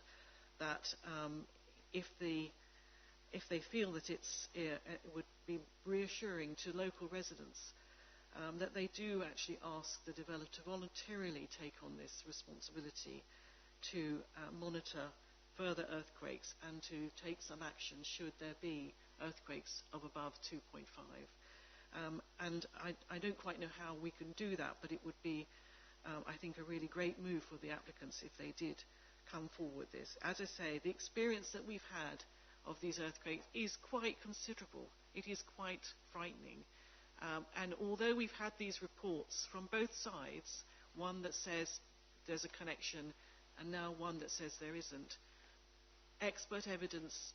that if they feel that it would be reassuring to local residents that they do actually ask the developer to voluntarily take on this responsibility to monitor further earthquakes and to take some action should there be earthquakes of above 2.5. And I don't quite know how we can do that, but it would be, I think, a really great move for the applicants if they did come forward with this. As I say, the experience that we've had of these earthquakes is quite considerable. It is quite frightening. And although we've had these reports from both sides, one that says there's a connection and now one that says there isn't, expert evidence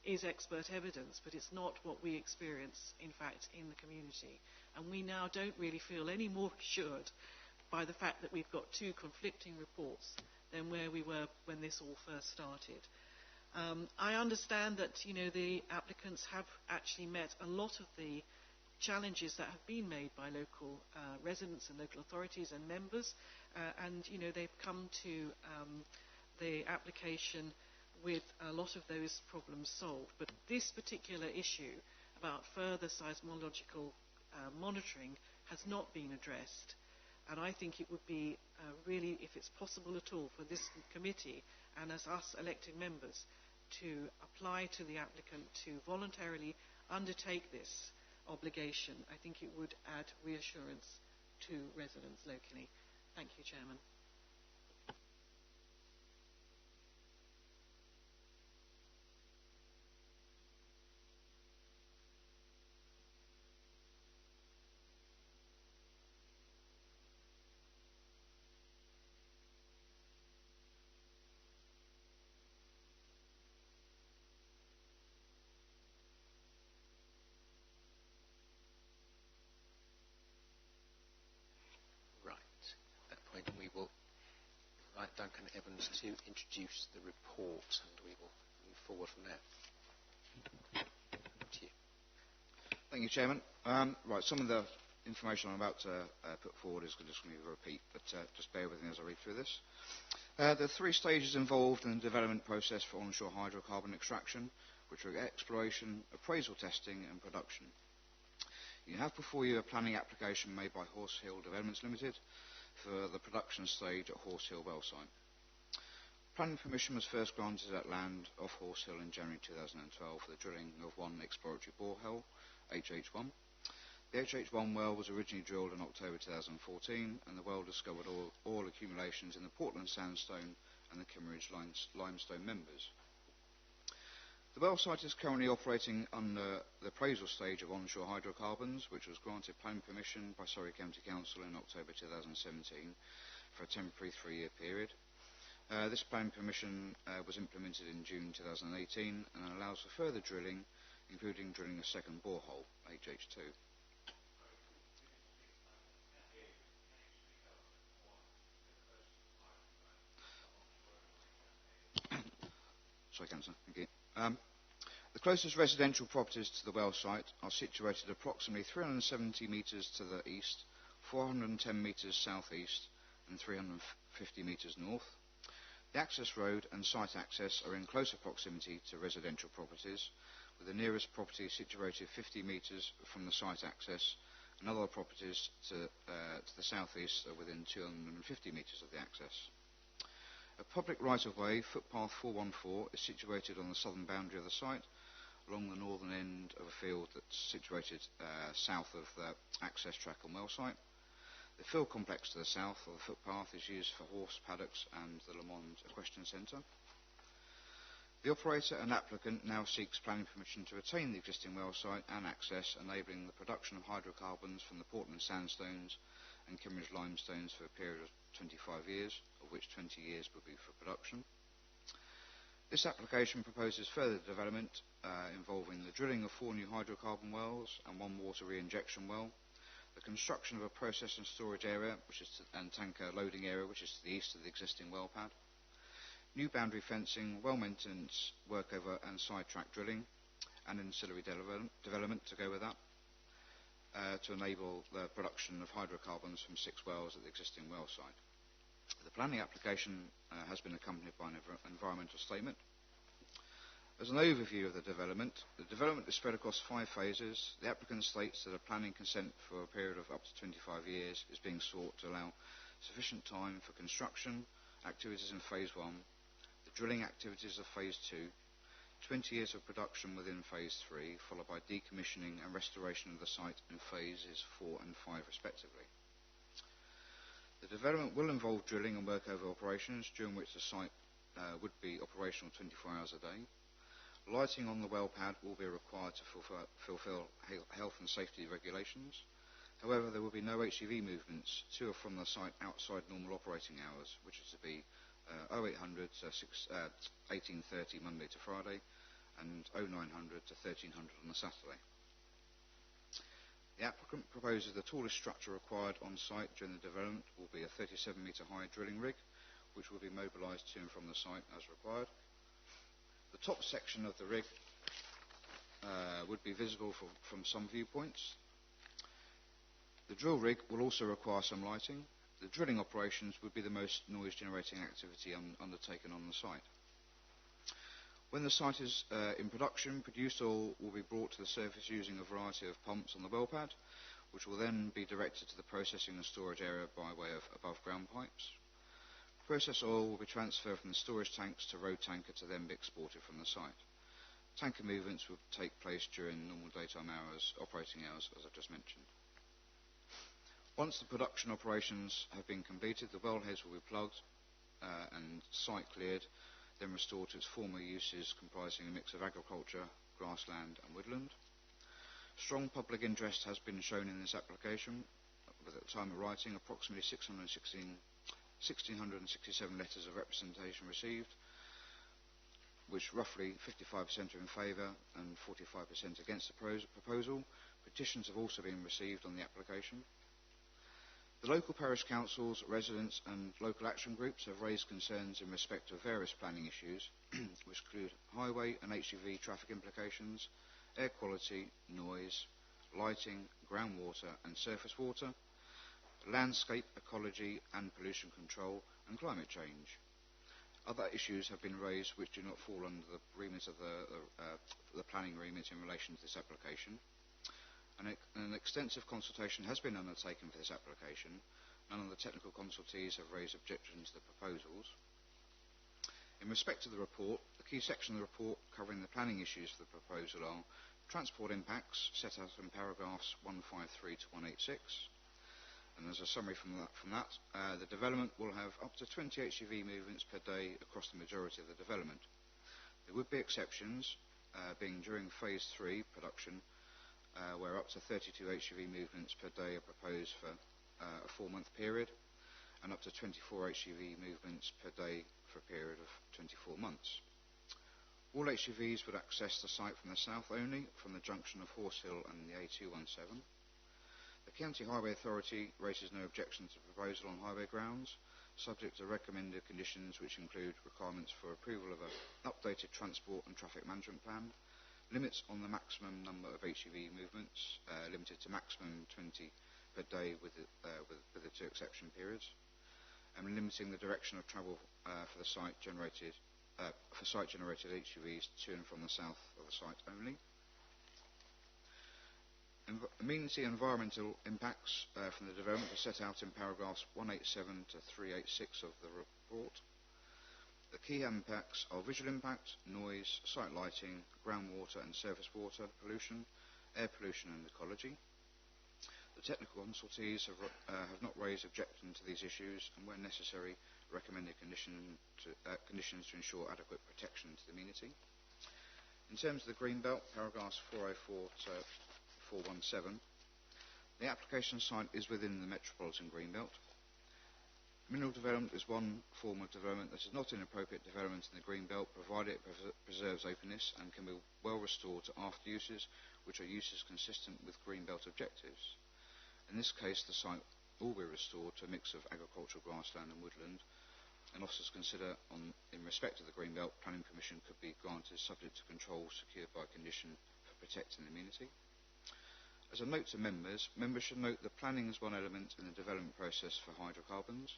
is expert evidence, but it's not what we experience, in fact, in the community. And we now don't really feel any more assured by the fact that we've got two conflicting reports than where we were when this all first started. I understand that the applicants have actually met a lot of the challenges that have been made by local residents and local authorities and members, and they've come to the application with a lot of those problems solved. But this particular issue about further seismological monitoring has not been addressed, and I think it would be really, if it's possible at all, for this committee and as us elected members to apply to the applicant to voluntarily undertake this obligation. I think it would add reassurance to residents locally. Thank you, Chairman. We will invite Duncan Evans to introduce the report, and we will move forward from there. To you. Thank you, Chairman. Right, some of the information I'm about to put forward is just going to be a repeat, but just bear with me as I read through this. There are three stages involved in the development process for onshore hydrocarbon extraction, which are exploration, appraisal testing and production. You have before you a planning application made by Horse Hill Developments Limited for the production stage at Horse Hill well site. Planning permission was first granted at land off Horse Hill in January 2012 for the drilling of one exploratory borehole, HH1. The HH1 well was originally drilled in October 2014, and the well discovered oil accumulations in the Portland sandstone and the Kimmeridge limestone members. The well site is currently operating under the appraisal stage of onshore hydrocarbons, which was granted planning permission by Surrey County Council in October 2017 for a temporary 3-year period. This planning permission was implemented in June 2018 and allows for further drilling, including drilling a second borehole, HH2. Sorry, Councillor. Thank you. The closest residential properties to the well site are situated approximately 370 metres to the east, 410 metres southeast and 350 metres north. The access road and site access are in closer proximity to residential properties, with the nearest property situated 50 metres from the site access, and other properties to the southeast are within 250 metres of the access. A public right-of-way, footpath 414, is situated on the southern boundary of the site, along the northern end of a field that's situated south of the access track and well site. The field complex to the south of the footpath is used for horse paddocks and the Le Monde Equestrian Centre. The operator and applicant now seeks planning permission to retain the existing well site and access, enabling the production of hydrocarbons from the Portland sandstones and Kimmeridge limestones for a period of 25 years, of which 20 years will be for production. This application proposes further development involving the drilling of 4 new hydrocarbon wells and 1 water reinjection well, the construction of a process and storage area and tanker loading area which is to the east of the existing well pad, new boundary fencing, well maintenance, workover and sidetrack drilling, and ancillary development to go with that, to enable the production of hydrocarbons from 6 wells at the existing well site. The planning application has been accompanied by an environmental statement. As an overview of the development is spread across 5 phases. The applicant states that a planning consent for a period of up to 25 years is being sought to allow sufficient time for construction activities in phase 1, the drilling activities of phase 2, 20 years of production within phase 3, followed by decommissioning and restoration of the site in phases 4 and 5 respectively. The development will involve drilling and workover operations, during which the site would be operational 24 hours a day. Lighting on the well pad will be required to fulfil health and safety regulations. However, there will be no HGV movements to or from the site outside normal operating hours, which is to be 0800 to 18:30 Monday to Friday and 0900 to 1300 on a Saturday. The applicant proposes the tallest structure required on site during the development will be a 37-metre high drilling rig, which will be mobilised to and from the site as required. The top section of the rig would be visible from some viewpoints. The drill rig will also require some lighting. The drilling operations would be the most noise-generating activity undertaken on the site. When the site is in production, produced oil will be brought to the surface using a variety of pumps on the well pad, which will then be directed to the processing and storage area by way of above-ground pipes. Processed oil will be transferred from the storage tanks to road tanker to then be exported from the site. Tanker movements will take place during normal daytime hours, operating hours, as I've just mentioned. Once the production operations have been completed, the wellheads will be plugged and site cleared, then restored to its former uses, comprising a mix of agriculture, grassland and woodland. Strong public interest has been shown in this application, with at the time of writing approximately 1,667 letters of representation received, which roughly 55% are in favour and 45% against the proposal. Petitions have also been received on the application. The local parish councils, residents and local action groups have raised concerns in respect of various planning issues, which include highway and HGV traffic implications, air quality, noise, lighting, groundwater and surface water, landscape, ecology and pollution control, and climate change. Other issues have been raised which do not fall under the remit of the planning remit in relation to this application. An extensive consultation has been undertaken for this application. None of the technical consultees have raised objections to the proposals. In respect to the report, the key section of the report covering the planning issues for the proposal are transport impacts set out in paragraphs 153 to 186. And as a summary from that, the development will have up to 20 HGV movements per day across the majority of the development. There would be exceptions, being during phase 3 production, where up to 32 HGV movements per day are proposed for a 4-month period, and up to 24 HGV movements per day for a period of 24 months. All HGVs would access the site from the south only, from the junction of Horse Hill and the A217. The County Highway Authority raises no objection to the proposal on highway grounds, subject to recommended conditions which include requirements for approval of an updated transport and traffic management plan, limits on the maximum number of HGV movements, limited to maximum 20 per day with the 2 exception periods, and limiting the direction of travel for site-generated HGVs to and from the south of the site only. Amenity and environmental impacts from the development are set out in paragraphs 187 to 386 of the report. The key impacts are visual impact, noise, site lighting, groundwater and surface water pollution, air pollution and ecology. The technical consultees have not raised objection to these issues and, where necessary, recommended conditions to ensure adequate protection to the amenity. In terms of the Greenbelt, paragraphs 404 to 417, the application site is within the metropolitan Greenbelt. Mineral development is one form of development that is not inappropriate development in the Greenbelt, provided it preserves openness and can be well restored to after uses, which are uses consistent with Greenbelt objectives. In this case, the site will be restored to a mix of agricultural grassland and woodland, and officers consider, in respect of the Greenbelt, planning permission could be granted subject to control secured by condition for protecting the amenity. As a note to members should note that planning is one element in the development process for hydrocarbons.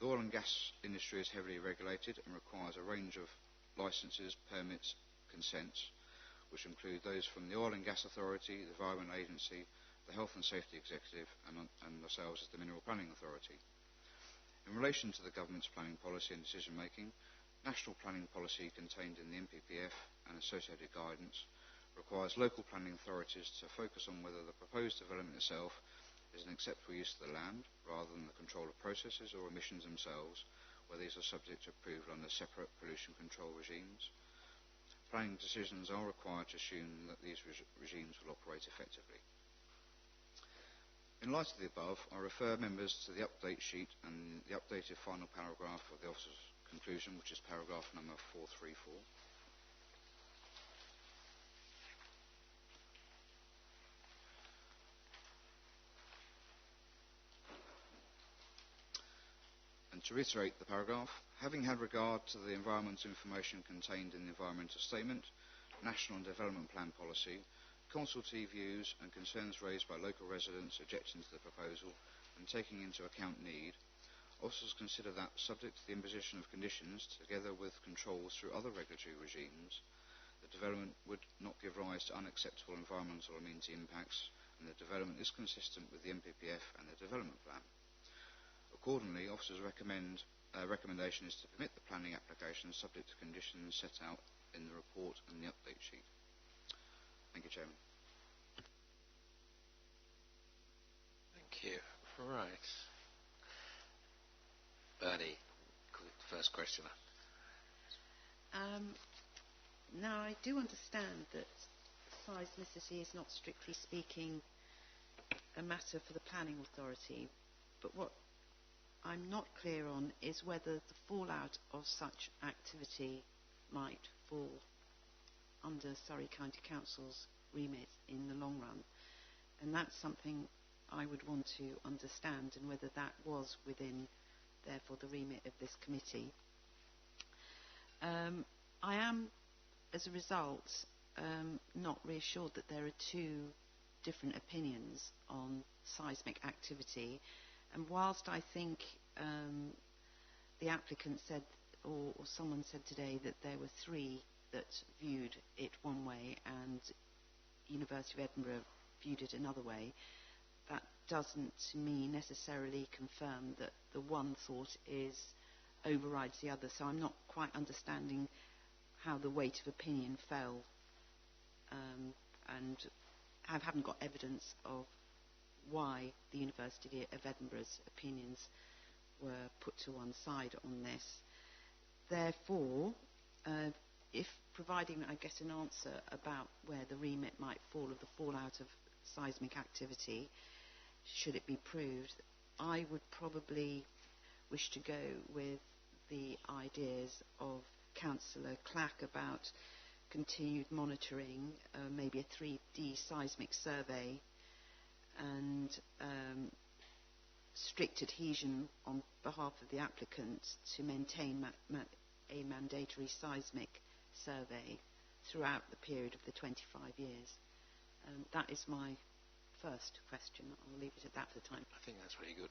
The oil and gas industry is heavily regulated and requires a range of licences, permits, consents, which include those from the Oil and Gas Authority, the Environment Agency, the Health and Safety Executive and ourselves as the Mineral Planning Authority. In relation to the government's planning policy and decision making, national planning policy contained in the NPPF and associated guidance requires local planning authorities to focus on whether the proposed development itself is an acceptable use of the land, rather than the control of processes or emissions themselves, where these are subject to approval under separate pollution control regimes. Planning decisions are required to assume that these regimes will operate effectively. In light of the above, I refer members to the update sheet and the updated final paragraph of the officer's conclusion, which is paragraph number 434. To reiterate the paragraph, having had regard to the environmental information contained in the environmental statement, national and development plan policy, consultative views and concerns raised by local residents objecting to the proposal, and taking into account need, officers consider that, subject to the imposition of conditions together with controls through other regulatory regimes, the development would not give rise to unacceptable environmental or amenity impacts, and the development is consistent with the MPPF and the development plan. Accordingly, officers' recommendation is to permit the planning application subject to conditions set out in the report and the update sheet. Thank you, Chairman. Thank you. Right. Bernie, first questioner. Now, I do understand that seismicity is not strictly speaking a matter for the planning authority, but what I'm not clear on is whether the fallout of such activity might fall under Surrey County Council's remit in the long run. And that's something I would want to understand, and whether that was within, therefore, the remit of this committee. I am, as a result, not reassured that there are two different opinions on seismic activity. And whilst I think the applicant said, or someone said today, that there were three that viewed it one way and University of Edinburgh viewed it another way, that doesn't, to me, necessarily confirm that the one thought overrides the other. So I'm not quite understanding how the weight of opinion fell, and I haven't got evidence of why the University of Edinburgh's opinions were put to one side on this. Therefore, if providing, I guess, an answer about where the remit might fall of the fallout of seismic activity, should it be proved, I would probably wish to go with the ideas of Councillor Clack about continued monitoring, maybe a 3D seismic survey, and strict adhesion on behalf of the applicant to maintain a mandatory seismic survey throughout the period of the 25 years. That is my first question. I'll leave it at that for the time. I think that's very good.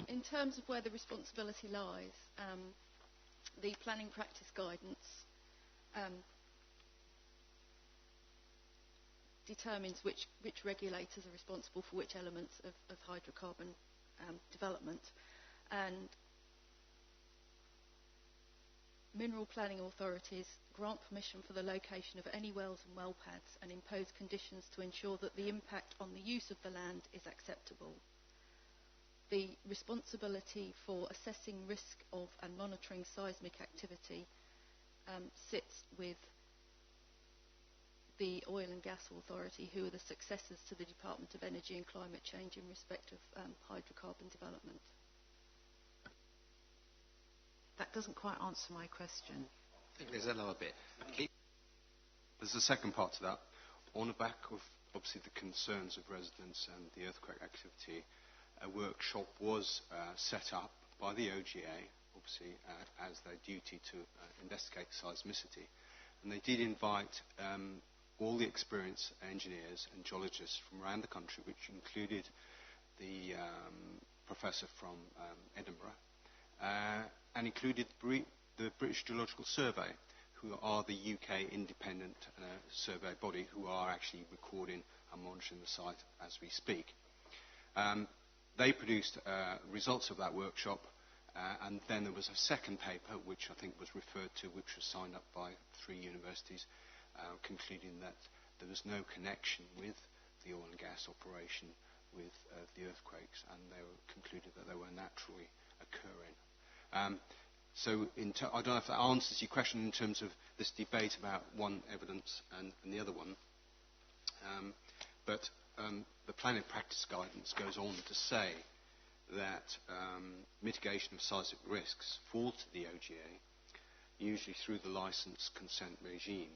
In terms of where the responsibility lies, the planning practice guidance determines which regulators are responsible for which elements of hydrocarbon development, and mineral planning authorities grant permission for the location of any wells and well pads and impose conditions to ensure that the impact on the use of the land is acceptable. The responsibility for assessing risk of and monitoring seismic activity sits with the Oil and Gas Authority, who are the successors to the Department of Energy and Climate Change in respect of hydrocarbon development. That doesn't quite answer my question. I think there's another bit. There's a second part to that. On the back of, obviously, the concerns of residents and the earthquake activity, a workshop was set up by the OGA, obviously, as their duty to investigate seismicity. And they did invite all the experienced engineers and geologists from around the country, which included the professor from Edinburgh, and included the British Geological Survey, who are the UK independent survey body who are actually recording and monitoring the site as we speak. They produced results of that workshop, and then there was a second paper, which I think was referred to, which was signed up by 3 universities, concluding that there was no connection with the oil and gas operation with the earthquakes, and they concluded that they were naturally occurring. So I don't know if that answers your question in terms of this debate about one evidence and the other one. But the planning practice guidance goes on to say that mitigation of seismic risks fall to the OGA, usually through the licence consent regime,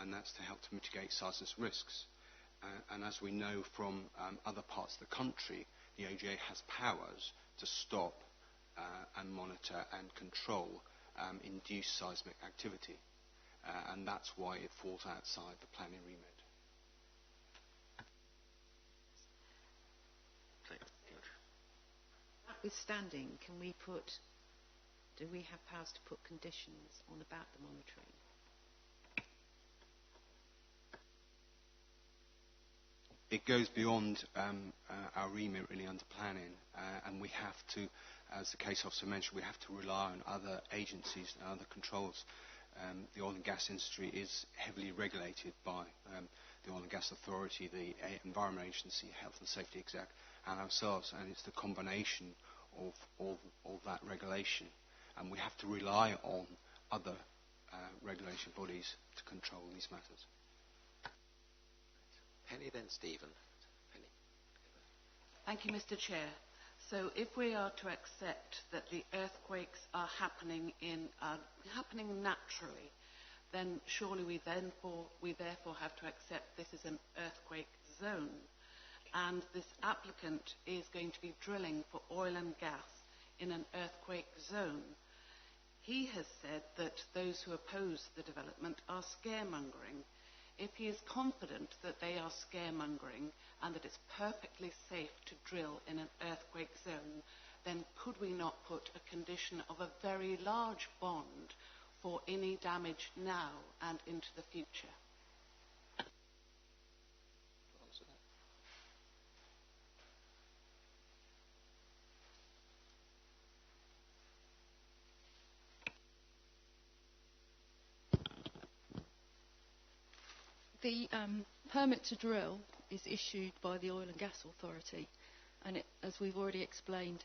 and that's to help to mitigate seismic risks. And as we know from other parts of the country, the OGA has powers to stop and monitor and control induced seismic activity, and that's why it falls outside the planning remit. Notwithstanding, do we have powers to put conditions on about the monitoring? It goes beyond our remit really under planning, and we have to, as the case officer mentioned, we have to rely on other agencies and other controls. The oil and gas industry is heavily regulated by the Oil and Gas Authority, the Environment Agency, Health and Safety Exec, and ourselves, and it's the combination of all that regulation, and we have to rely on other regulation bodies to control these matters. Penny, then Stephen. Penny. Thank you, Mr. Chair. So if we are to accept that the earthquakes are happening naturally, then surely we therefore have to accept this is an earthquake zone. And this applicant is going to be drilling for oil and gas in an earthquake zone. He has said that those who oppose the development are scaremongering. If he is confident that they are scaremongering and that it's perfectly safe to drill in an earthquake zone, then could we not put a condition of a very large bond for any damage now and into the future? The permit to drill is issued by the Oil and Gas Authority, and as we've already explained,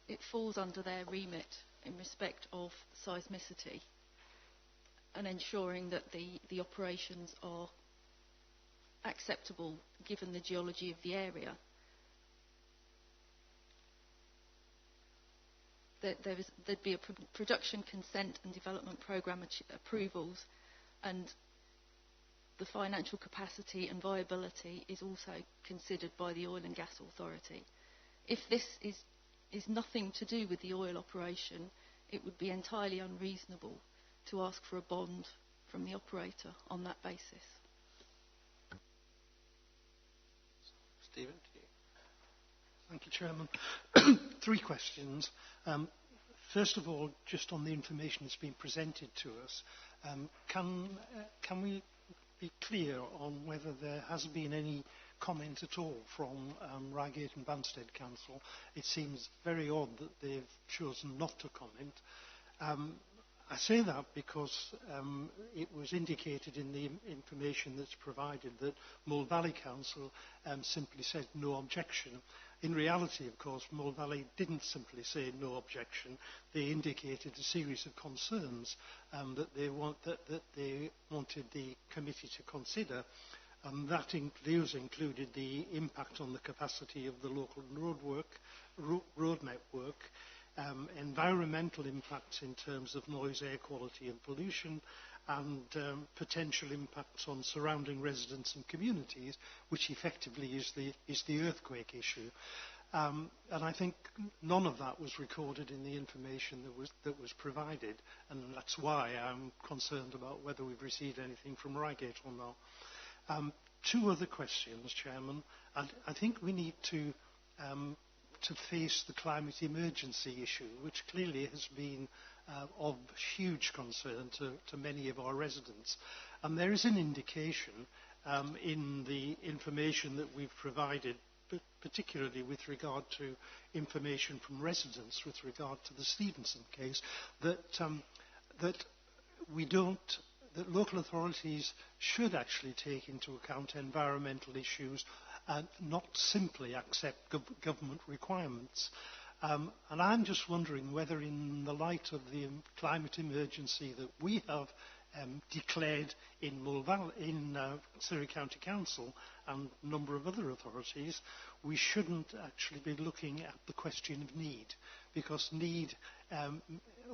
it falls under their remit in respect of seismicity and ensuring that the operations are acceptable given the geology of the area. There'd be a production consent and development programme approvals, and the financial capacity and viability is also considered by the Oil and Gas Authority. If this is nothing to do with the oil operation, it would be entirely unreasonable to ask for a bond from the operator on that basis. Stephen, to you. Thank you, Chairman. 3 questions. First of all, just on the information that's been presented to us, can we be clear on whether there has been any comment at all from Reigate and Banstead Council? It seems very odd that they've chosen not to comment. I say that because it was indicated in the information that's provided that Mull Valley Council simply said no objection. In reality, of course, Mull Valley didn't simply say no objection. They indicated a series of concerns that they wanted the committee to consider, and that included the impact on the capacity of the local road network, environmental impacts in terms of noise, air quality and pollution, and potential impacts on surrounding residents and communities, which effectively is the earthquake issue. And I think none of that was recorded in the information that was provided, and that's why I'm concerned about whether we've received anything from Reigate or not. 2 other questions, Chairman. I think we need to face the climate emergency issue, which clearly has been of huge concern to many of our residents. And there is an indication in the information that we've provided, particularly with regard to information from residents with regard to the Stevenson case, that local authorities should actually take into account environmental issues and not simply accept government requirements. And I'm just wondering whether, in the light of the climate emergency that we have declared in Surrey County Council and a number of other authorities, we shouldn't actually be looking at the question of need, because need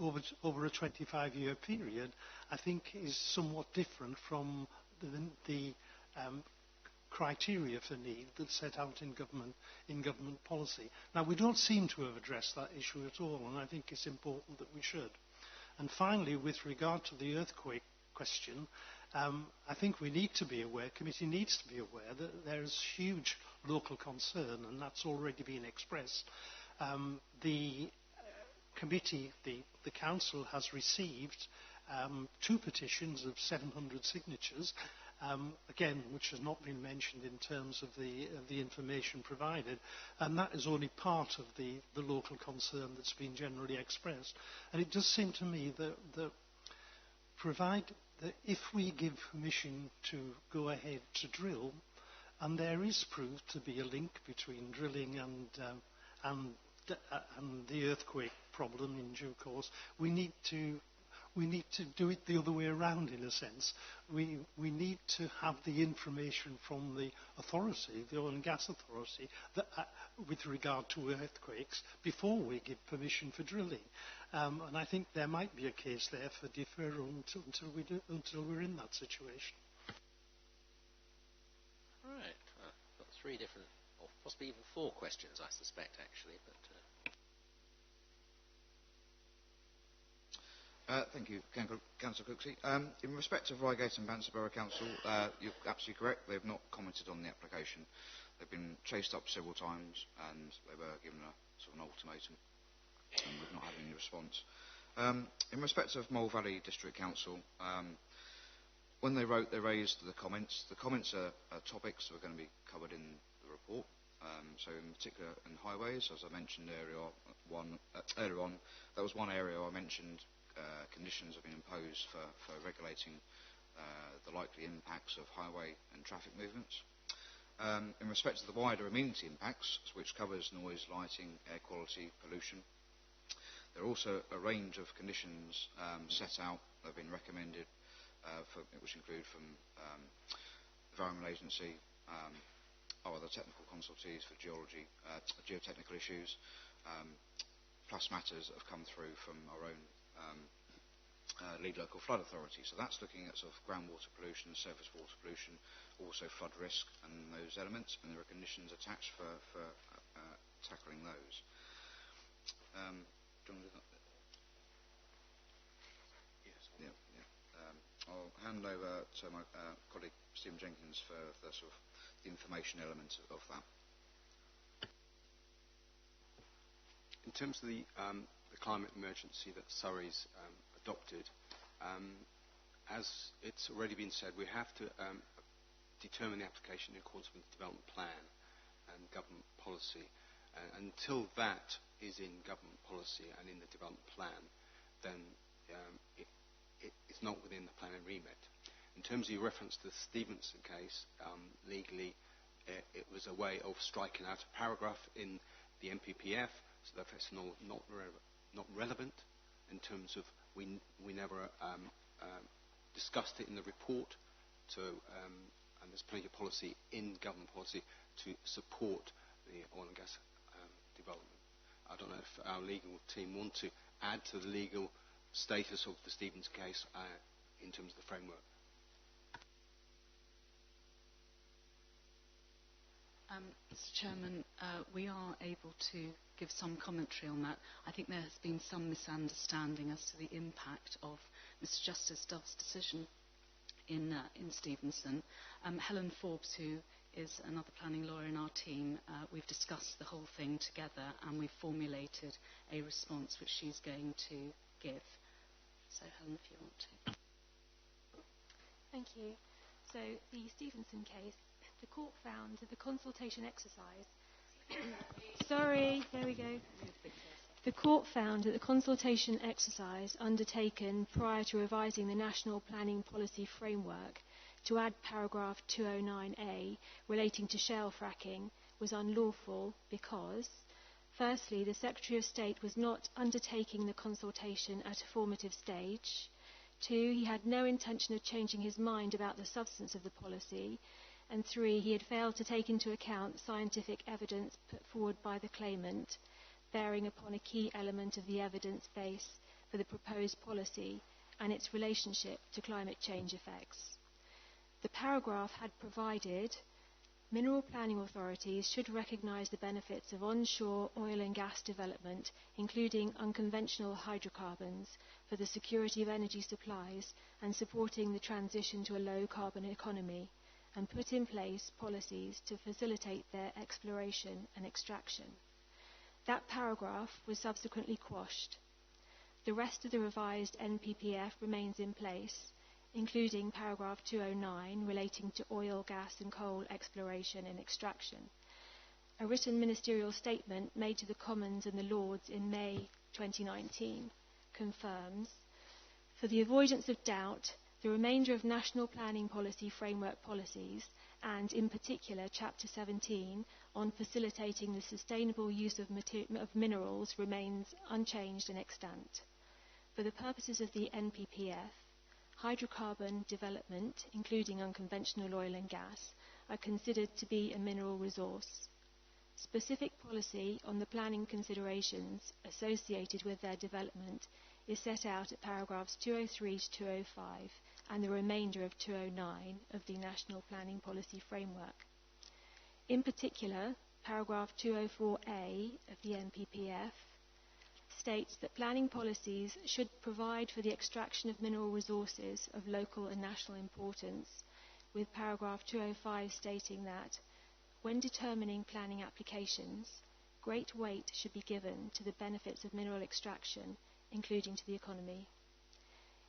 over a 25-year period, I think is somewhat different from the criteria for need that's set out in government policy. Now, we don't seem to have addressed that issue at all, and I think it's important that we should. And finally, with regard to the earthquake question, I think we need to be aware, committee needs to be aware that there is huge local concern, and that's already been expressed. The committee, the council, has received 2 petitions of 700 signatures, again, which has not been mentioned in terms of the information provided, and that is only part of the local concern that's been generally expressed. And it does seem to me that if we give permission to go ahead to drill, and there is proved to be a link between drilling and the earthquake problem in due course, we need to do it the other way around, in a sense. We need to have the information from the authority, the Oil and Gas Authority, with regard to earthquakes before we give permission for drilling. And I think there might be a case there for deferral until we're in that situation. Right. I've got 3 different, or possibly even 4 questions, I suspect, actually. But Thank you, Councillor Cooksey. In respect of Reigate and Bantry Council, you're absolutely correct. They have not commented on the application. They've been chased up several times, and they were given a sort of an ultimatum, and we've not had any response. In respect of Mole Valley District Council, when they wrote, they raised the comments. The comments are topics that are going to be covered in the report. So in particular in highways, as I mentioned earlier on, that was one area I mentioned. Conditions have been imposed for regulating the likely impacts of highway and traffic movements. In respect to the wider amenity impacts, which covers noise, lighting, air quality, pollution, there are also a range of conditions set out that have been recommended, which include from the Environmental Agency, or other technical consultees for geology, geotechnical issues, plus matters that have come through from our own lead local flood authority. So that's looking at sort of groundwater pollution, surface water pollution, also flood risk and those elements, and there are conditions attached for tackling those. Do you want to do that? Yes. Yeah. I'll hand over to my colleague Stephen Jenkins for the sort of the information element of that. In terms of the climate emergency that Surrey's adopted, as it's already been said, we have to determine the application in accordance with the development plan and government policy. Until that is in government policy and in the development plan, then it's not within the planning remit. In terms of your reference to the Stevenson case, legally it was a way of striking out a paragraph in the MPPF, so that it's not relevant in terms of we never discussed it in the report. So and there's plenty of policy in government policy to support the oil and gas development. I don't know if our legal team want to add to the legal status of the Stevens case in terms of the framework. Mr. Chairman, we are able to give some commentary on that. I think there has been some misunderstanding as to the impact of Mr. Justice Dove's decision in Stevenson. Helen Forbes, who is another planning lawyer in our team, we've discussed the whole thing together and we've formulated a response which she's going to give. So, Helen, if you want to. Thank you. So, the Stevenson case, the court found that the consultation exercise... Sorry, there we go. The court found that the consultation exercise undertaken prior to revising the National Planning Policy Framework to add paragraph 209A relating to shale fracking was unlawful because, firstly, the Secretary of State was not undertaking the consultation at a formative stage. 2, he had no intention of changing his mind about the substance of the policy. And 3, he had failed to take into account scientific evidence put forward by the claimant, bearing upon a key element of the evidence base, for the proposed policy and its relationship to climate change effects. The paragraph had provided mineral planning authorities should recognise the benefits of onshore oil and gas development, including unconventional hydrocarbons, for the security of energy supplies and supporting the transition to a low-carbon economy, and put in place policies to facilitate their exploration and extraction. That paragraph was subsequently quashed. The rest of the revised NPPF remains in place, including paragraph 209 relating to oil, gas and coal exploration and extraction. A written ministerial statement made to the Commons and the Lords in May 2019 confirms, for the avoidance of doubt, the remainder of national planning policy framework policies, and in particular Chapter 17 on facilitating the sustainable use of minerals, remains unchanged and extant. For the purposes of the NPPF, hydrocarbon development, including unconventional oil and gas, are considered to be a mineral resource. Specific policy on the planning considerations associated with their development is set out at paragraphs 203 to 205 and the remainder of 209 of the National Planning Policy Framework. In particular, paragraph 204A of the NPPF states that planning policies should provide for the extraction of mineral resources of local and national importance, with paragraph 205 stating that, when determining planning applications, great weight should be given to the benefits of mineral extraction, including to the economy.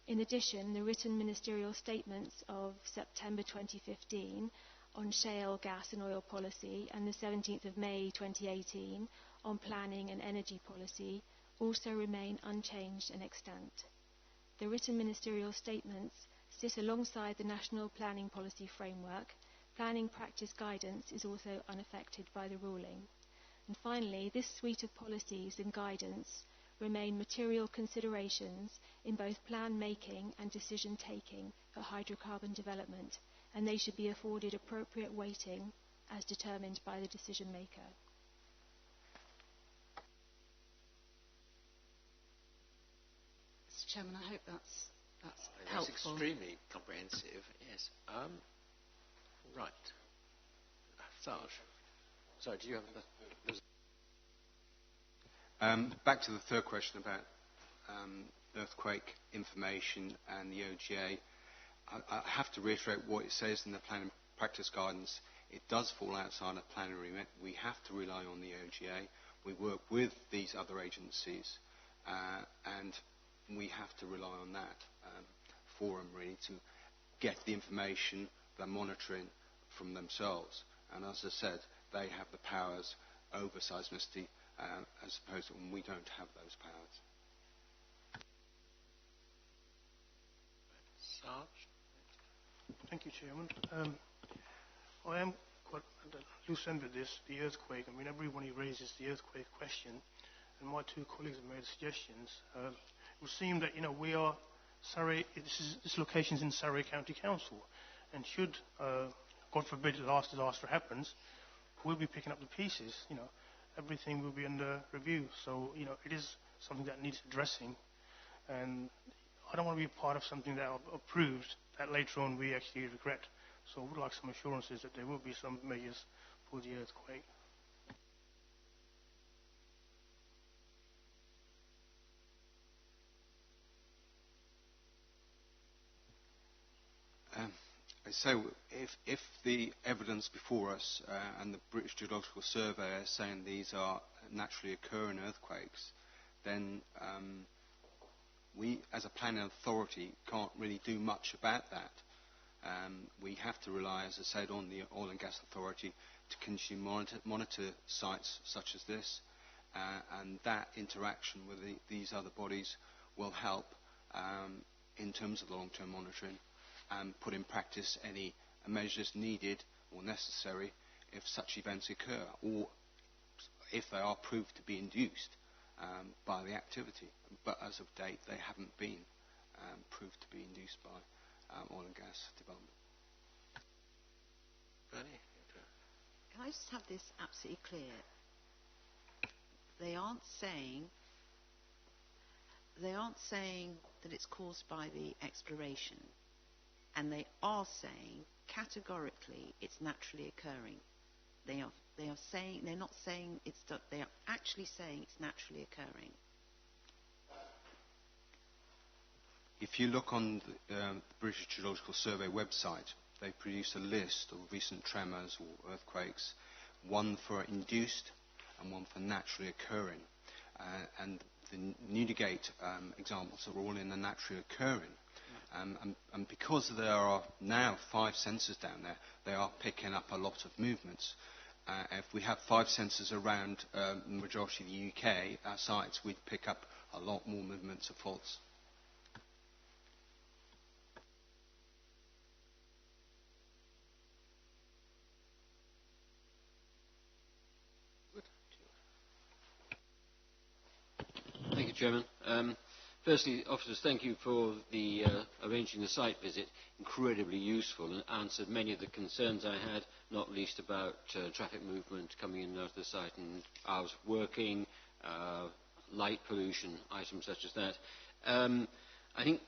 In addition, the written ministerial statements of September 2015 on shale gas and oil policy and the 17th of May 2018 on planning and energy policy also remain unchanged and extant. The written ministerial statements sit alongside the National Planning Policy Framework. Planning practice guidance is also unaffected by the ruling. And finally, this suite of policies and guidance remain material considerations in both plan making and decision taking for hydrocarbon development, and they should be afforded appropriate weighting as determined by the decision maker. Mr. Chairman, I hope that's That's helpful. extremely comprehensive, yes. Right. Sarge. Sorry, do you have back to the third question about earthquake information and the OGA. I have to reiterate what it says in the planning practice guidance. It does fall outside of planning remit. We have to rely on the OGA. We work with these other agencies, and we have to rely on that forum really to get the information they're monitoring from themselves. And as I said, they have the powers over seismicity as opposed to when we don't have those powers. Sarge? Thank you, Chairman. I am quite at a loose end with this, the earthquake. I mean, everyone raises the earthquake question, and my two colleagues have made suggestions. It would seem that, we are Surrey, this location is in Surrey County Council, and should, God forbid, the last disaster happens, we'll be picking up the pieces. Everything will be under review. So, it is something that needs addressing, and I don't want to be a part of something that approved that later on we actually regret. So I would like some assurances that there will be some measures for the earthquake. So if the evidence before us and the British Geological Survey are saying these are naturally occurring earthquakes, then we as a planning authority can't really do much about that. We have to rely, as I said, on the Oil and Gas Authority to continue monitor sites such as this, and that interaction with these other bodies will help in terms of the long-term monitoring and put in practice any measures needed or necessary if such events occur, or if they are proved to be induced by the activity. But as of date, they haven't been proved to be induced by oil and gas development. Can I just have this absolutely clear? They aren't saying they aren't saying that it's caused by the exploration, and they are saying categorically it's naturally occurring. They are saying, they're not saying it's done, they are actually saying it's naturally occurring. If you look on the British Geological Survey website, they produce a list of recent tremors or earthquakes, one for induced and one for naturally occurring. And the Newdigate examples are all in the naturally occurring. And because there are now 5 sensors down there, they are picking up a lot of movements. If we have 5 sensors around the majority of the UK, our sites, we'd pick up a lot more movements of faults. Thank you, Chairman. Firstly, officers, thank you for the arranging the site visit. Incredibly useful, and answered many of the concerns I had, not least about traffic movement coming in and out of the site and hours of working, light pollution, items such as that. I think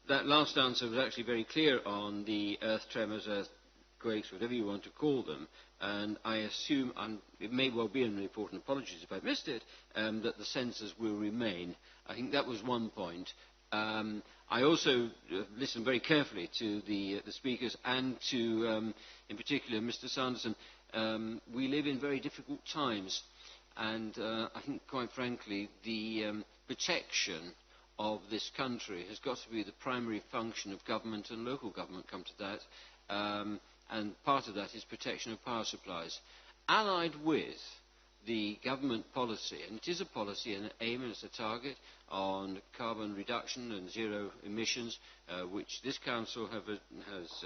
that last answer was actually very clear on the earth tremors, earthquakes, whatever you want to call them. And I assume, and it may well be in the report, and apologies if I missed it, that the sensors will remain. I think that was one point. I also listened very carefully to the speakers and to, in particular, Mr. Sanderson. We live in very difficult times, and I think, quite frankly, the protection of this country has got to be the primary function of government and local government, come to that. And part of that is protection of power supplies. Allied with the government policy, and it is a policy and an aim and it's a target on carbon reduction and zero emissions, which this Council has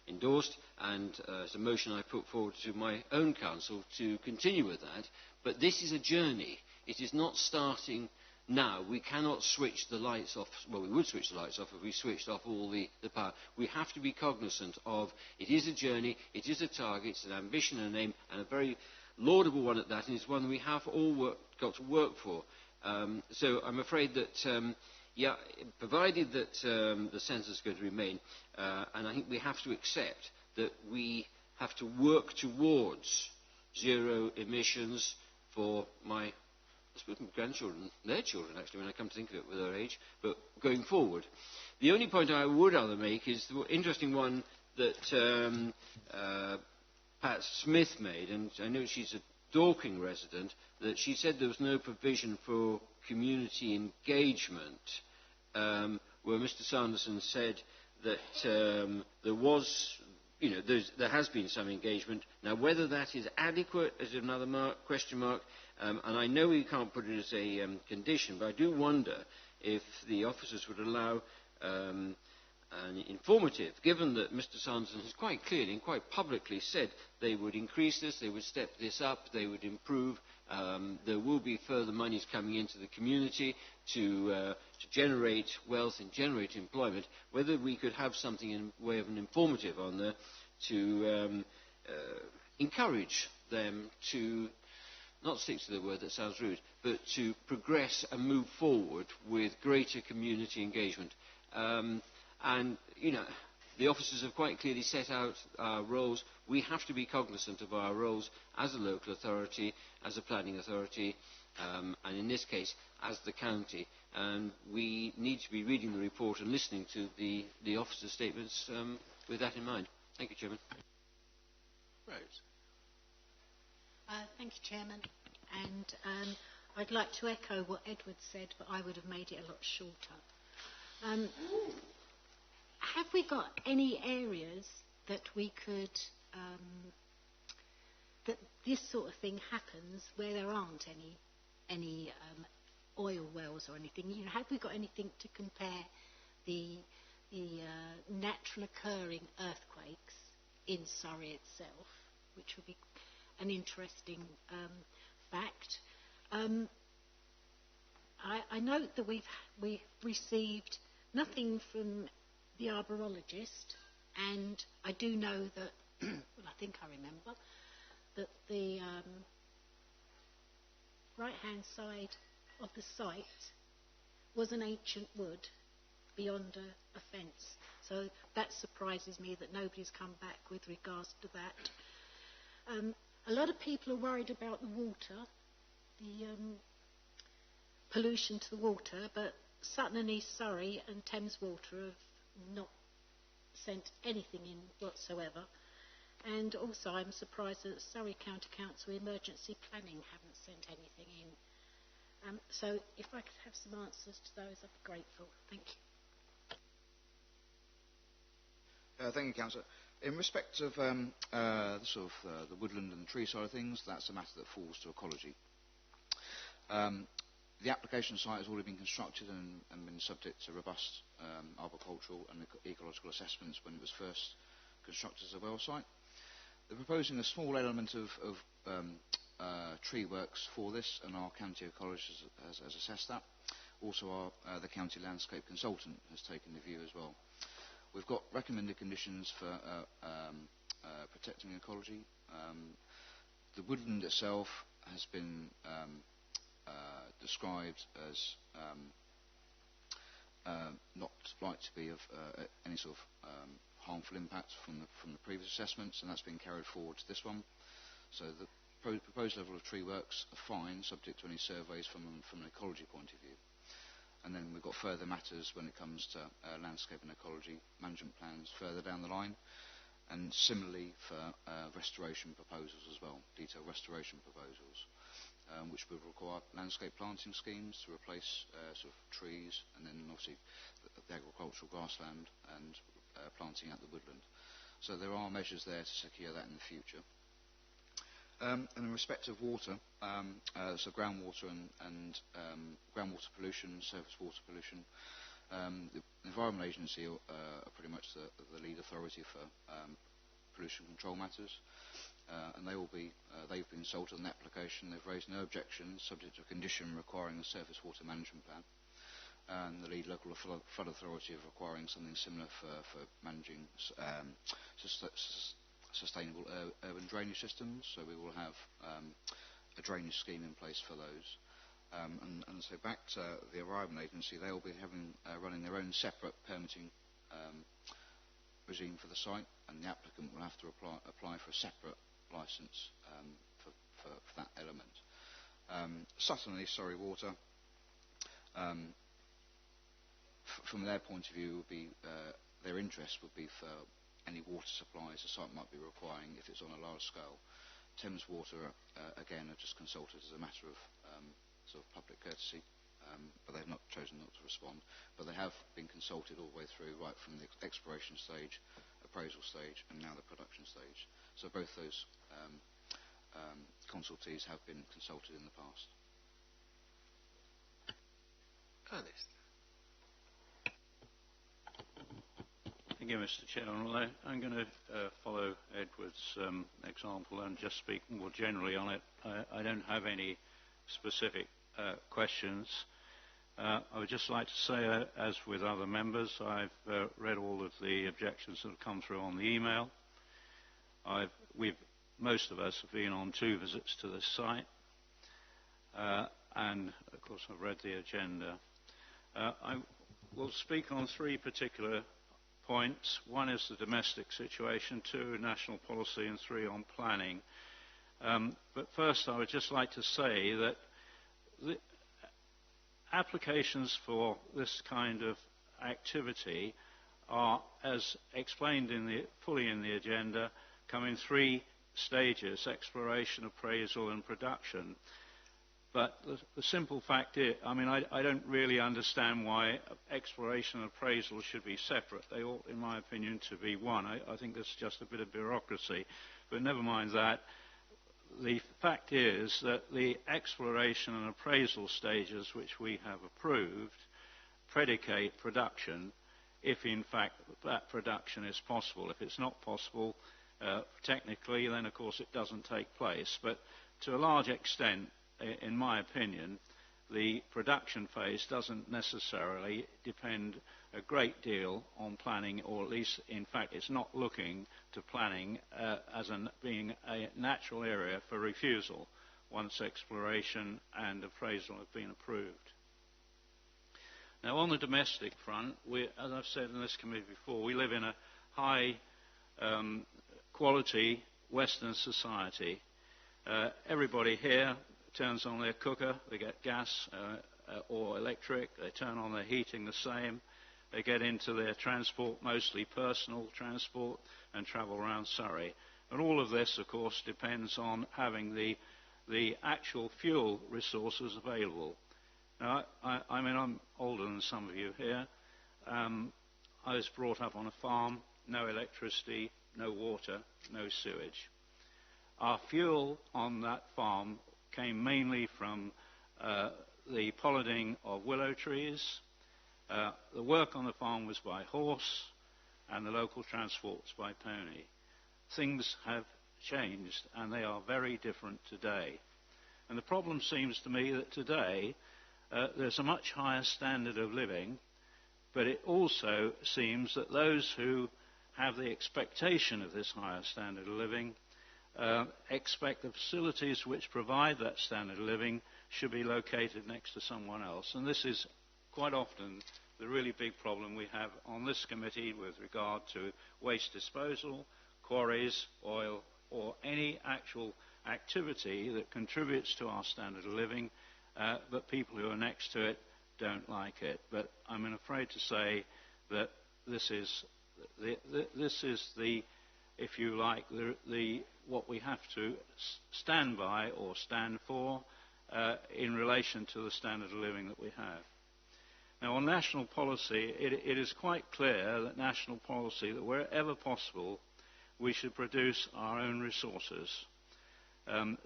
endorsed, and as a motion I put forward to my own Council to continue with that. But this is a journey. It is not starting now. We cannot switch the lights off. Well, we would switch the lights off if we switched off all the power. We have to be cognizant of it is a journey, it is a target, it's an ambition and an aim, and a very laudable one at that, and it's one we have all got to work for. So I'm afraid that, provided that the sensors are going to remain, and I think we have to accept that we have to work towards zero emissions for my grandchildren, their children actually, when I come to think of it with their age, but going forward. The only point I would rather make is the interesting one that Pat Smith made, and I know she's a Dorking resident, that she said there was no provision for community engagement, where Mr. Sanderson said that there was, there has been some engagement. Now, whether that is adequate is another question mark. And I know we can't put it as a condition, but I do wonder if the officers would allow an informative, given that Mr. Sanderson has quite clearly and quite publicly said they would increase this, they would step this up, they would improve, there will be further monies coming into the community to generate wealth and generate employment, whether we could have something in way of an informative on there to encourage them to not stick to the word that sounds rude, but to progress and move forward with greater community engagement. And, the officers have quite clearly set out our roles. We have to be cognizant of our roles as a local authority, as a planning authority, and in this case, as the county. And we need to be reading the report and listening to the officers' statements with that in mind. Thank you, Chairman. Right. Thank you, Chairman. And I'd like to echo what Edward said, but I would have made it a lot shorter. Have we got any areas that we could, that this sort of thing happens where there aren't any oil wells or anything? Have we got anything to compare the natural occurring earthquakes in Surrey itself, which would be an interesting fact. I note that we've received nothing from the arborologist, and I do know that, well, I think I remember, that the right-hand side of the site was an ancient wood beyond a fence. So that surprises me that nobody's come back with regards to that. A lot of people are worried about the water, the pollution to the water, but Sutton and East Surrey and Thames Water have not sent anything in whatsoever. And also I'm surprised that Surrey County Council Emergency Planning haven't sent anything in. So if I could have some answers to those, I'd be grateful. Thank you. Thank you, Councillor. In respect of the woodland and tree side of things, that's a matter that falls to ecology. The application site has already been constructed and been subject to robust arboricultural and ecological assessments when it was first constructed as a well site. They're proposing a small element of tree works for this, and our county ecologist has assessed that. Also, the county landscape consultant has taken the view as well. We've got recommended conditions for protecting ecology. The woodland itself has been described as not like to be of any sort of harmful impact from the previous assessments, and that's been carried forward to this one. So the proposed level of tree works are fine, subject to any surveys from an ecology point of view. And then we've got further matters when it comes to landscape and ecology management plans further down the line, and similarly for restoration proposals as well, detailed restoration proposals, which will require landscape planting schemes to replace sort of trees, and then obviously the agricultural grassland and planting out the woodland. So there are measures there to secure that in the future. And in respect of water, so groundwater and groundwater pollution, surface water pollution, the Environment Agency are pretty much the lead authority for pollution control matters, and they've been consulted on the application. They've raised no objections, subject to a condition requiring a surface water management plan. And the lead local flood authority of requiring something similar for managing sustainable urban drainage systems, so we will have a drainage scheme in place for those. And so back to the Environment Agency, they will be running their own separate permitting regime for the site, and the applicant will have to apply for a separate licence for that element. Sutton and East Surrey Water, from their point of view, would be their interest would be for any water supplies the site might be requiring if it's on a large scale. Thames Water, again, are just consulted as a matter of sort of public courtesy, but they've not chosen not to respond. But they have been consulted all the way through, right from the exploration stage, appraisal stage, and now the production stage. So both those consultees have been consulted in the past. Ernest. Thank you, Mr. Chairman. Well, I'm going to follow Edward's example and just speak more generally on it. I don't have any specific questions. I would just like to say, as with other members, I've read all of the objections that have come through on the email. Most of us have been on 2 visits to this site, and of course I've read the agenda. I will speak on 3 particular points. 1 is the domestic situation, 2 national policy, and 3 on planning. But first I would just like to say that the applications for this kind of activity are, as explained fully in the agenda, come in 3 stages: exploration, appraisal and production. But the simple fact is, I don't really understand why exploration and appraisal should be separate. They ought, in my opinion, to be one. I think that's just a bit of bureaucracy. But never mind that. The fact is that the exploration and appraisal stages which we have approved predicate production if, in fact, that production is possible. If it's not possible, technically, then, of course, it doesn't take place. But to a large extent, in my opinion, the production phase doesn't necessarily depend a great deal on planning, or at least, in fact, it's not looking to planning as being a natural area for refusal once exploration and appraisal have been approved. Now, on the domestic front, as I've said in this committee before, we live in a high quality Western society. Everybody here turns on their cooker, they get gas or electric, they turn on their heating the same, they get into their transport, mostly personal transport, and travel around Surrey. And all of this, of course, depends on having the actual fuel resources available. Now, I mean, I'm older than some of you here. I was brought up on a farm, no electricity, no water, no sewage. Our fuel on that farm came mainly from the pollarding of willow trees. The work on the farm was by horse, and the local transport was by pony. Things have changed, and they are very different today. And the problem seems to me that today there's a much higher standard of living, but it also seems that those who have the expectation of this higher standard of living expect the facilities which provide that standard of living should be located next to someone else. And this is quite often the really big problem we have on this committee with regard to waste disposal, quarries, oil, or any actual activity that contributes to our standard of living, but people who are next to it don't like it. But I'm afraid to say that this is the, if you like, what we have to stand by or stand for in relation to the standard of living that we have. Now, on national policy, it is quite clear that national policy, that wherever possible, we should produce our own resources.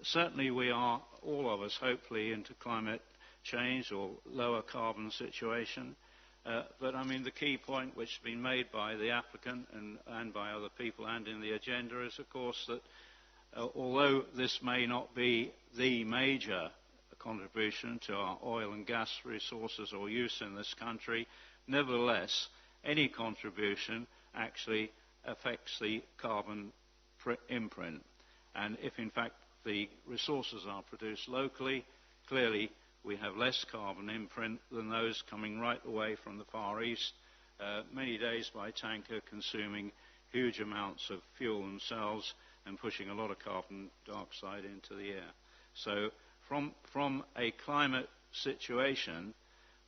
Certainly we are, all of us, hopefully, into climate change or lower carbon situation. But I mean, the key point which has been made by the applicant and by other people and in the agenda is, of course, that although this may not be the major contribution to our oil and gas resources or use in this country, nevertheless, any contribution actually affects the carbon imprint. And if, in fact, the resources are produced locally, clearly we have less carbon imprint than those coming right away from the Far East, many days by tanker, consuming huge amounts of fuel themselves and pushing a lot of carbon dioxide into the air. So from a climate situation,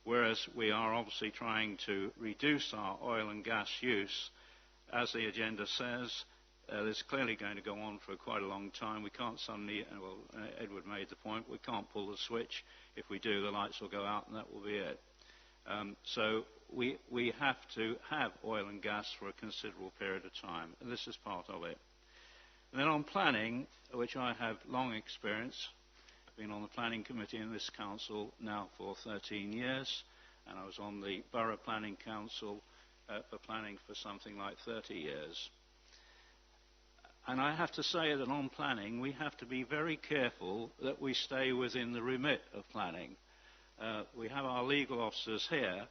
whereas we are obviously trying to reduce our oil and gas use, as the agenda says, this is clearly going to go on for quite a long time. We can't suddenly, well, Edward made the point, we can't pull the switch. If we do, the lights will go out and that will be it. So we have to have oil and gas for a considerable period of time, and this is part of it. And then on planning, which I have long experience, I've been on the planning committee in this council now for 13 years, and I was on the Borough Planning Council for planning for something like 30 years. And I have to say that on planning, we have to be very careful that we stay within the remit of planning. We have our legal officers here,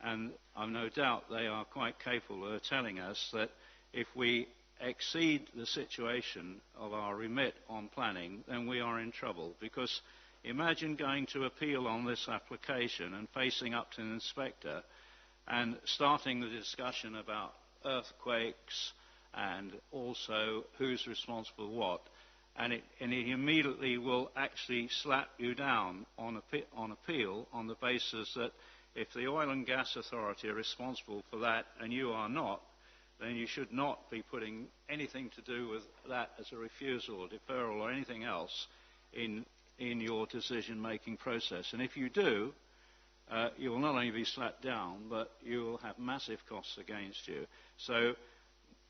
and I've no doubt they are quite capable of telling us that if we exceed the situation of our remit on planning, then we are in trouble. Because imagine going to appeal on this application and facing up to an inspector and starting the discussion about earthquakes, and also who's responsible for what, and it immediately will actually slap you down on appeal on the basis that if the Oil and Gas Authority are responsible for that and you are not, then you should not be putting anything to do with that as a refusal or deferral or anything else in your decision-making process. And if you do, you will not only be slapped down, but you will have massive costs against you. So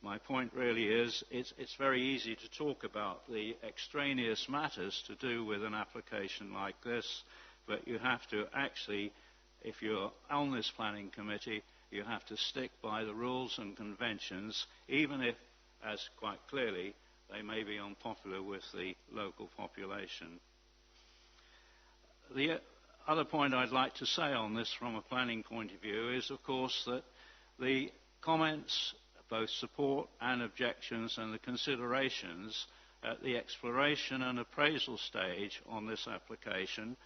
my point really is it's very easy to talk about the extraneous matters to do with an application like this, but you have to actually, if you're on this planning committee, you have to stick by the rules and conventions, even if, as quite clearly, they may be unpopular with the local population. The other point I'd like to say on this from a planning point of view is, of course, that the comments, both support and objections, and the considerations at the exploration and appraisal stage on this application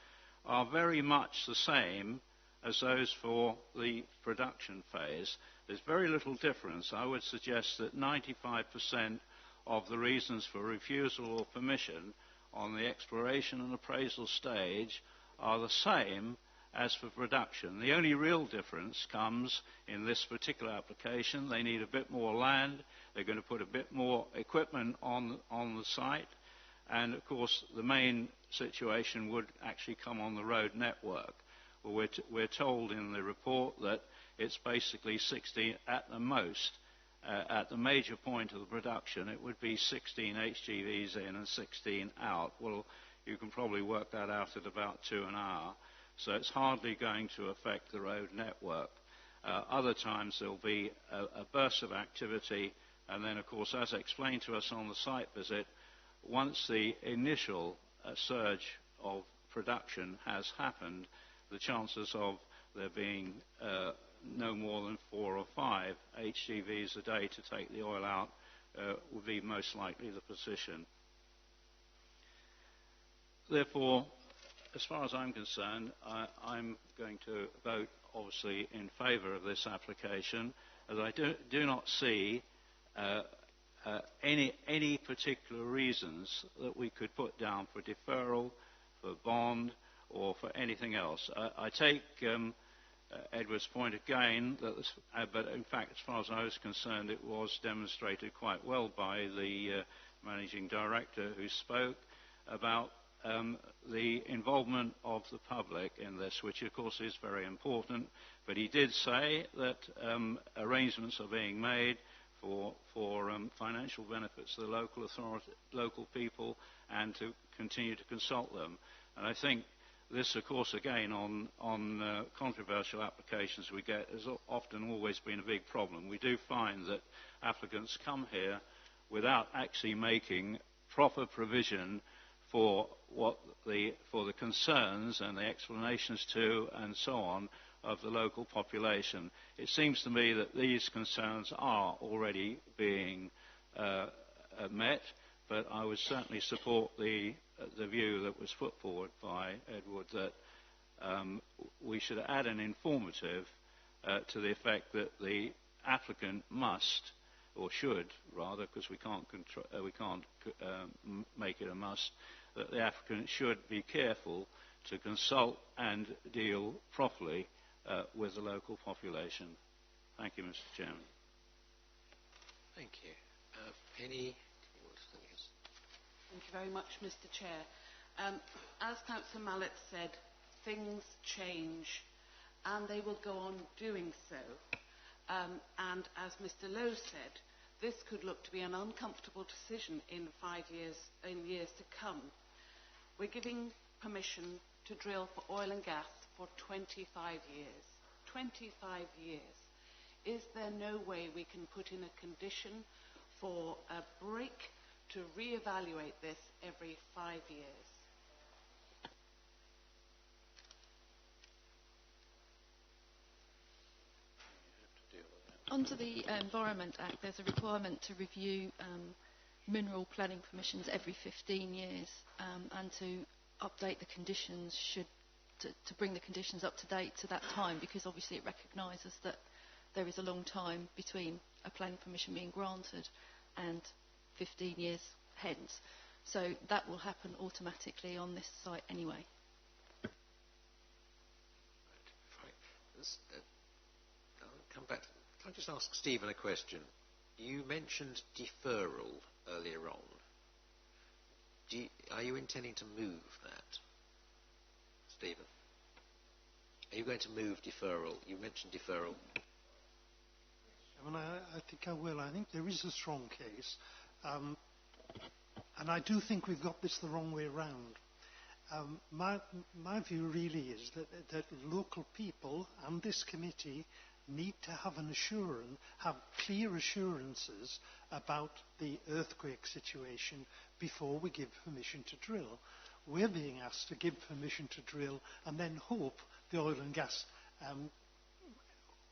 are very much the same as those for the production phase. There's very little difference. I would suggest that 95% of the reasons for refusal or permission on the exploration and appraisal stage are the same as for production. The only real difference comes in this particular application. They need a bit more land. They're going to put a bit more equipment on the site. And, of course, the main situation would actually come on the road network. Well, we're told in the report that it's basically 16 at the most. At the major point of the production, it would be 16 HGVs in and 16 out. Well, you can probably work that out at about 2 an hour. So it's hardly going to affect the road network. Other times there'll be a burst of activity, and then, of course, as explained to us on the site visit, once the initial surge of production has happened, the chances of there being no more than 4 or 5 HGVs a day to take the oil out would be most likely the position. Therefore, as far as I'm concerned, I'm going to vote, obviously, in favour of this application, as I do not see any particular reasons that we could put down for deferral, for bond, or for anything else. I take Edward's point again, but in fact, as far as I was concerned, it was demonstrated quite well by the managing director who spoke about the involvement of the public in this, which of course is very important. But he did say that arrangements are being made for financial benefits to the local authority, local people, and to continue to consult them. And I think this, of course, again, on controversial applications we get, has often always been a big problem. We do find that applicants come here without actually making proper provision for the concerns and the explanations to and so on of the local population. It seems to me that these concerns are already being met, but I would certainly support the view that was put forward by Edward that we should add an informative to the effect that the applicant must, or should rather, because we can't make it a must, that the applicant should be careful to consult and deal properly with the local population. Thank you, Mr. Chairman. Thank you. Penny? Thank you very much, Mr. Chair. As Councillor Mallet said, things change, and they will go on doing so. And as Mr. Lowe said, this could look to be an uncomfortable decision in 5 years, in years to come. We're giving permission to drill for oil and gas for 25 years. 25 years. Is there no way we can put in a condition for a break to re-evaluate this every 5 years? Under the Environment Act, there's a requirement to review mineral planning permissions every 15 years and to update the conditions to bring the conditions up to date to that time, because obviously it recognises that there is a long time between a planning permission being granted and 15 years hence. So that will happen automatically on this site anyway. I'll come back. Can I just ask Stephen a question? You mentioned deferral earlier on. Are you intending to move that, Stephen? Are you going to move deferral? You mentioned deferral. I think I will. I think there is a strong case. And I do think we've got this the wrong way around. My view really is that local people and this committee need to have clear assurances about the earthquake situation before we give permission to drill. We're being asked to give permission to drill and then hope the oil and gas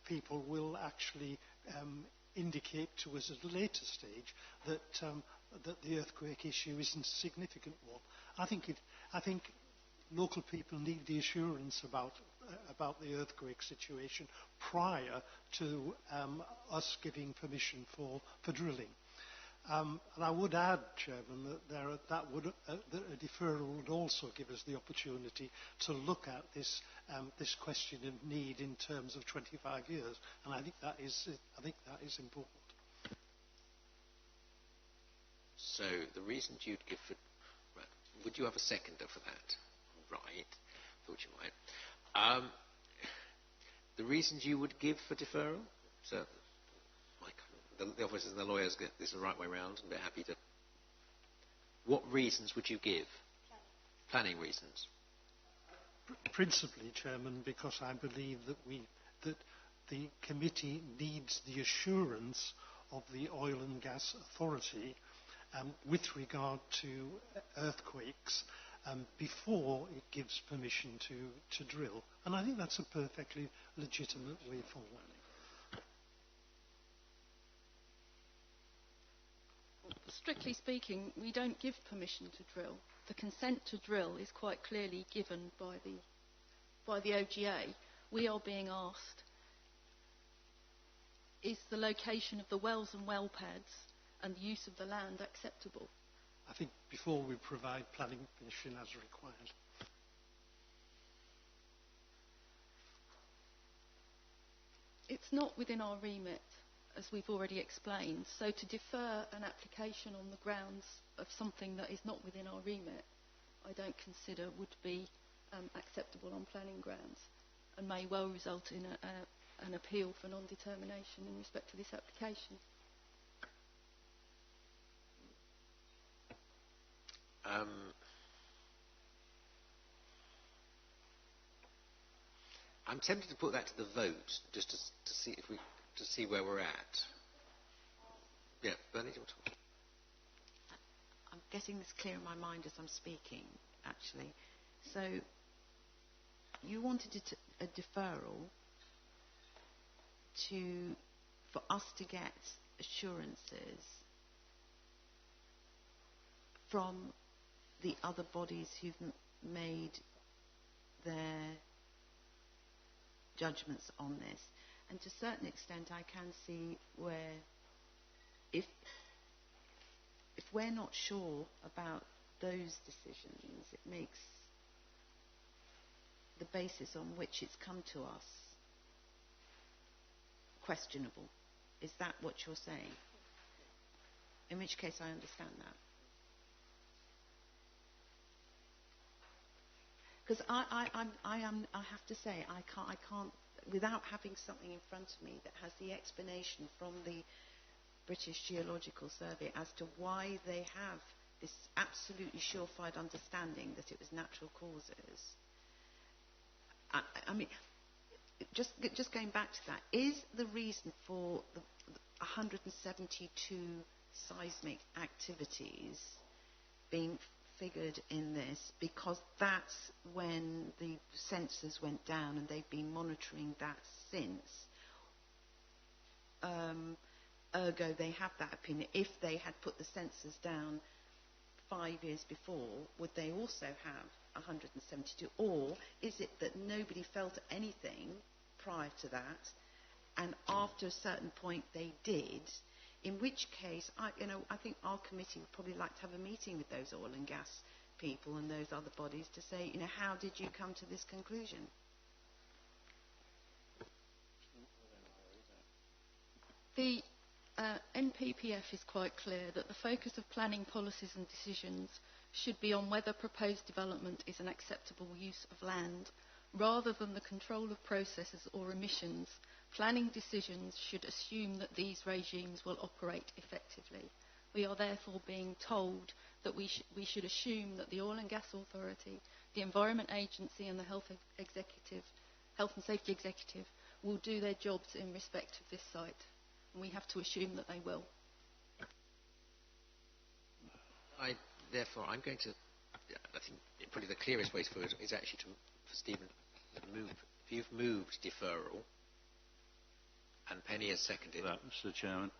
people will actually indicate to us at a later stage that the earthquake issue isn't a significant one. I think local people need the assurance about the earthquake situation prior to us giving permission for drilling. And I would add, Chairman, that a deferral would also give us the opportunity to look at this question of need in terms of 25 years, and I think that is important. So the reasons you'd give for... Right, would you have a seconder for that? Right, thought you might. The reasons you would give for deferral? So the officers and the lawyers get this the right way round, and they're happy to... What reasons would you give? Planning reasons. Principally, Chairman, because I believe that the committee needs the assurance of the Oil and Gas Authority with regard to earthquakes before it gives permission to drill. And I think that's a perfectly legitimate way forward. Strictly speaking, we don't give permission to drill. The consent to drill is quite clearly given by the OGA. We are being asked, is the location of the wells and well pads and the use of the land acceptable? I think before we provide planning permission as required. It's not within our remit, as we've already explained. So to defer an application on the grounds of something that is not within our remit, I don't consider would be acceptable on planning grounds, and may well result in an appeal for non-determination in respect to this application. I'm tempted to put that to the vote, just to see where we're at. Yeah, Bernie, do you want to? I'm getting this clear in my mind as I'm speaking, actually. So, you wanted a deferral for us to get assurances from the other bodies who've made their judgments on this. And to a certain extent, I can see where if we're not sure about those decisions, it makes the basis on which it's come to us questionable. Is that what you're saying? In which case, I understand that. Because I have to say, I can't, without having something in front of me that has the explanation from the British Geological Survey as to why they have this absolutely surefire understanding that it was natural causes. I mean, just going back to that, is the reason for the 172 seismic activities being figured in this because that's when the sensors went down and they've been monitoring that since? Ergo, they have that opinion. If they had put the sensors down 5 years before, would they also have 172? Or is it that nobody felt anything prior to that, and after a certain point they did? In which case, I think our committee would probably like to have a meeting with those oil and gas people and those other bodies to say, how did you come to this conclusion? The NPPF is quite clear that the focus of planning policies and decisions should be on whether proposed development is an acceptable use of land, rather than the control of processes or emissions. Planning decisions should assume that these regimes will operate effectively. We are therefore being told that we should assume that the Oil and Gas Authority, the Environment Agency and the Health and Safety Executive will do their jobs in respect of this site. And we have to assume that they will. I'm going to... I think probably the clearest way forward is actually for Stephen to move. If you've moved deferral, and Penny has seconded that, Mr. Chairman.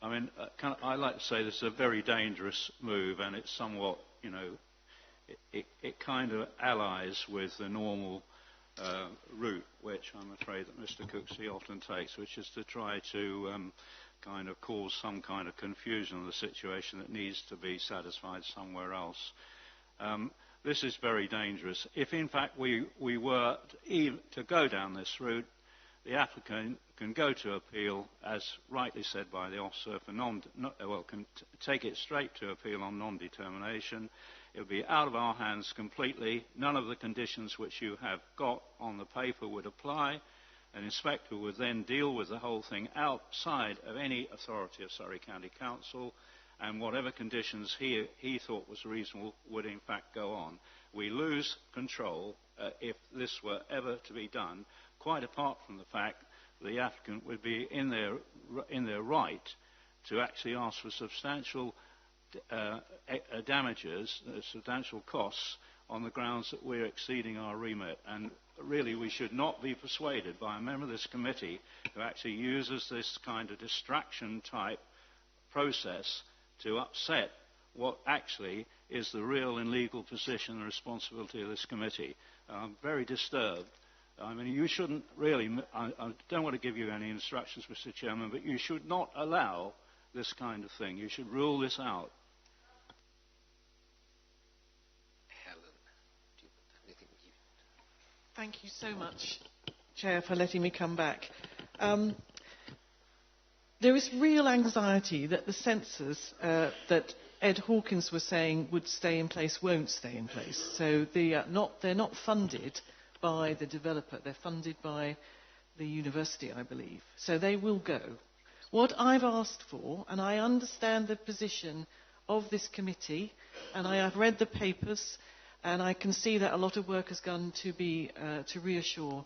I mean, I like to say this is a very dangerous move, and it's somewhat, it kind of allies with the normal route, which I'm afraid that Mr. Cooksey often takes, which is to try to kind of cause some kind of confusion of the situation that needs to be satisfied somewhere else. This is very dangerous. If in fact we were to go down this route, the applicant can go to appeal, as rightly said by the officer, can take it straight to appeal on non-determination. It will be out of our hands completely. None of the conditions which you have got on the paper would apply. An inspector would then deal with the whole thing outside of any authority of Surrey County Council, and whatever conditions he thought was reasonable would in fact go on. We lose control if this were ever to be done, quite apart from the fact that the applicant would be in their right to actually ask for substantial damages, substantial costs, on the grounds that we're exceeding our remit. And really we should not be persuaded by a member of this committee who actually uses this kind of distraction type process to upset what actually is the real and legal position and responsibility of this committee. I'm very disturbed. I mean, you shouldn't really, I don't want to give you any instructions, Mr. Chairman, but you should not allow this kind of thing. You should rule this out. Helen, do you have anything you... Thank you so much, Chair, for letting me come back. There is real anxiety that the sensors that Ed Hawkins was saying would stay in place won't stay in place. So they're not funded by the developer. They're funded by the university, I believe. So they will go. What I've asked for, and I understand the position of this committee, and I have read the papers, and I can see that a lot of work has gone to reassure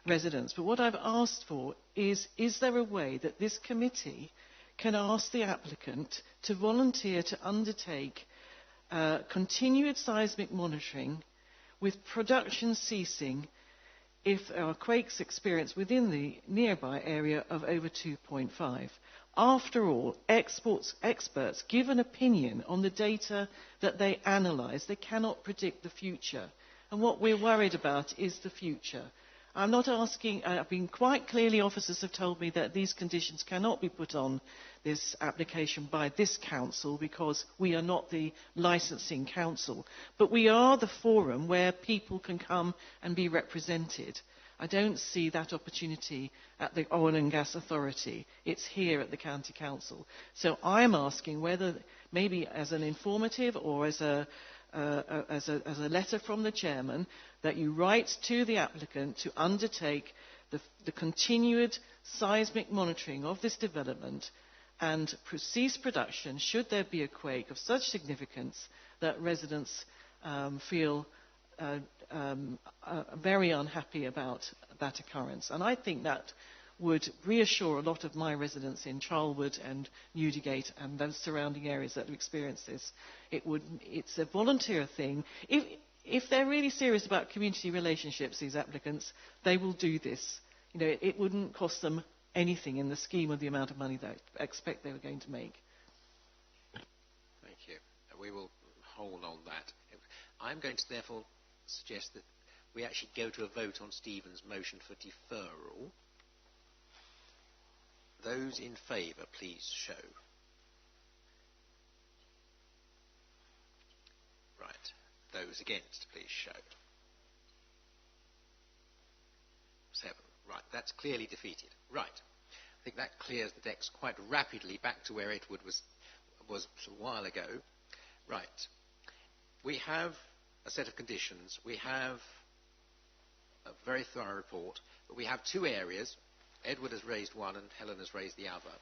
residents. But what I've asked for is there a way that this committee can ask the applicant to volunteer to undertake continued seismic monitoring with production ceasing if there are quakes experienced within the nearby area of over 2.5. After all, experts give an opinion on the data that they analyse. They cannot predict the future. And what we're worried about is the future. I'm not asking, I've been quite clearly, officers have told me that these conditions cannot be put on this application by this council because we are not the licensing council. But we are the forum where people can come and be represented. I don't see that opportunity at the Oil and Gas Authority. It's here at the County Council. So I'm asking whether, maybe as an informative or as a letter from the chairman, that you write to the applicant to undertake the continued seismic monitoring of this development and cease production should there be a quake of such significance that residents feel very unhappy about that occurrence. And I think that would reassure a lot of my residents in Charlwood and Newdigate and those surrounding areas that have experienced this. It's a volunteer thing. If they're really serious about community relationships, these applicants, they will do this. You know, it wouldn't cost them anything in the scheme of the amount of money they expect they were going to make. Thank you. We will hold on that. I'm going to therefore suggest that we actually go to a vote on Stephen's motion for deferral. Those in favour, please show. Right. Those against, please show. 7. Right. That's clearly defeated. Right. I think that clears the decks quite rapidly back to where Edward was a while ago. Right. We have a set of conditions. We have a very thorough report. But we have two areas. Edward has raised one and Helen has raised the other,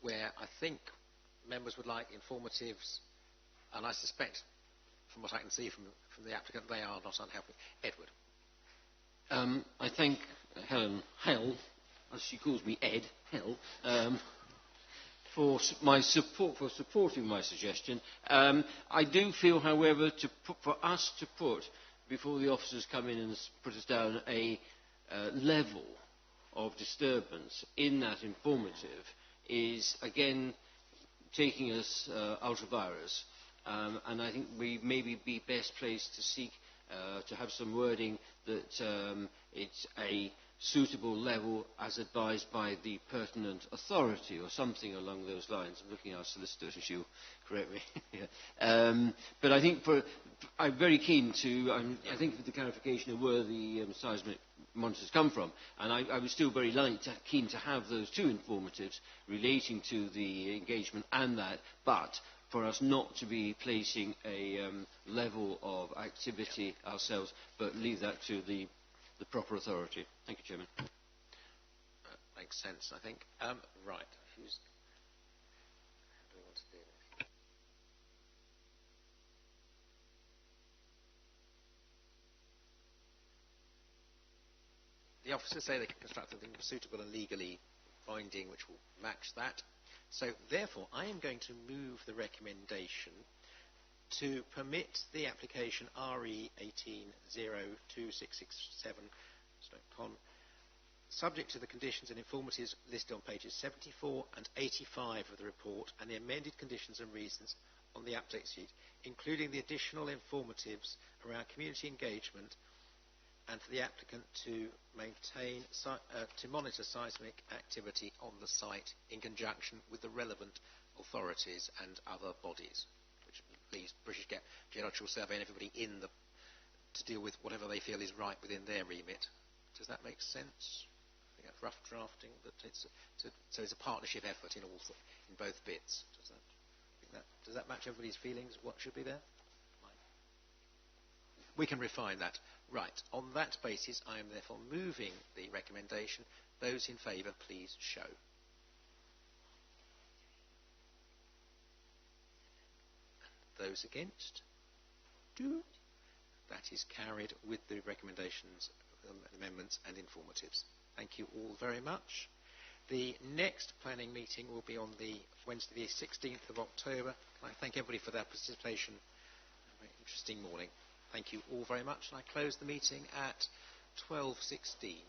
where I think members would like informatives, and I suspect, from what I can see from the applicant, they are not unhappy. Edward. I thank Helen Hell, as she calls me, Ed Hell, for supporting my suggestion. I do feel, however, for us to put before the officers come in and put us down a level of disturbance in that informative is again taking us ultra vires. And I think we maybe be best placed to seek to have some wording that it's a suitable level as advised by the pertinent authority or something along those lines. I'm looking at our solicitors and she'll correct me. Yeah. But I think I'm very keen to, I think for the clarification of where the seismic monitors come from, and I was still very keen to have those two informatives relating to the engagement and that, but for us not to be placing a level of activity ourselves, but leave that to the proper authority. Thank you, Chairman. Makes sense, I think. Right. How do we want to do this? The officers say they can construct something suitable and legally binding which will match that. So, therefore, I am going to move the recommendation to permit the application RE 18-02667/PON, subject to the conditions and informatives listed on pages 74 and 85 of the report and the amended conditions and reasons on the update sheet, including the additional informatives around community engagement and for the applicant to monitor seismic activity on the site in conjunction with the relevant authorities and other bodies, which leaves British Geological Survey and everybody to deal with whatever they feel is right within their remit. Does that make sense? I think that's rough drafting, but so it's a partnership effort in both bits. Does that match everybody's feelings? What should be there? We can refine that. Right. On that basis, I am therefore moving the recommendation. Those in favour, please show. Those against? That is carried with the recommendations, amendments and informatives. Thank you all very much. The next planning meeting will be on the Wednesday the 16th of October. I thank everybody for their participation. A very interesting morning. Thank you all very much. And I close the meeting at 12:16.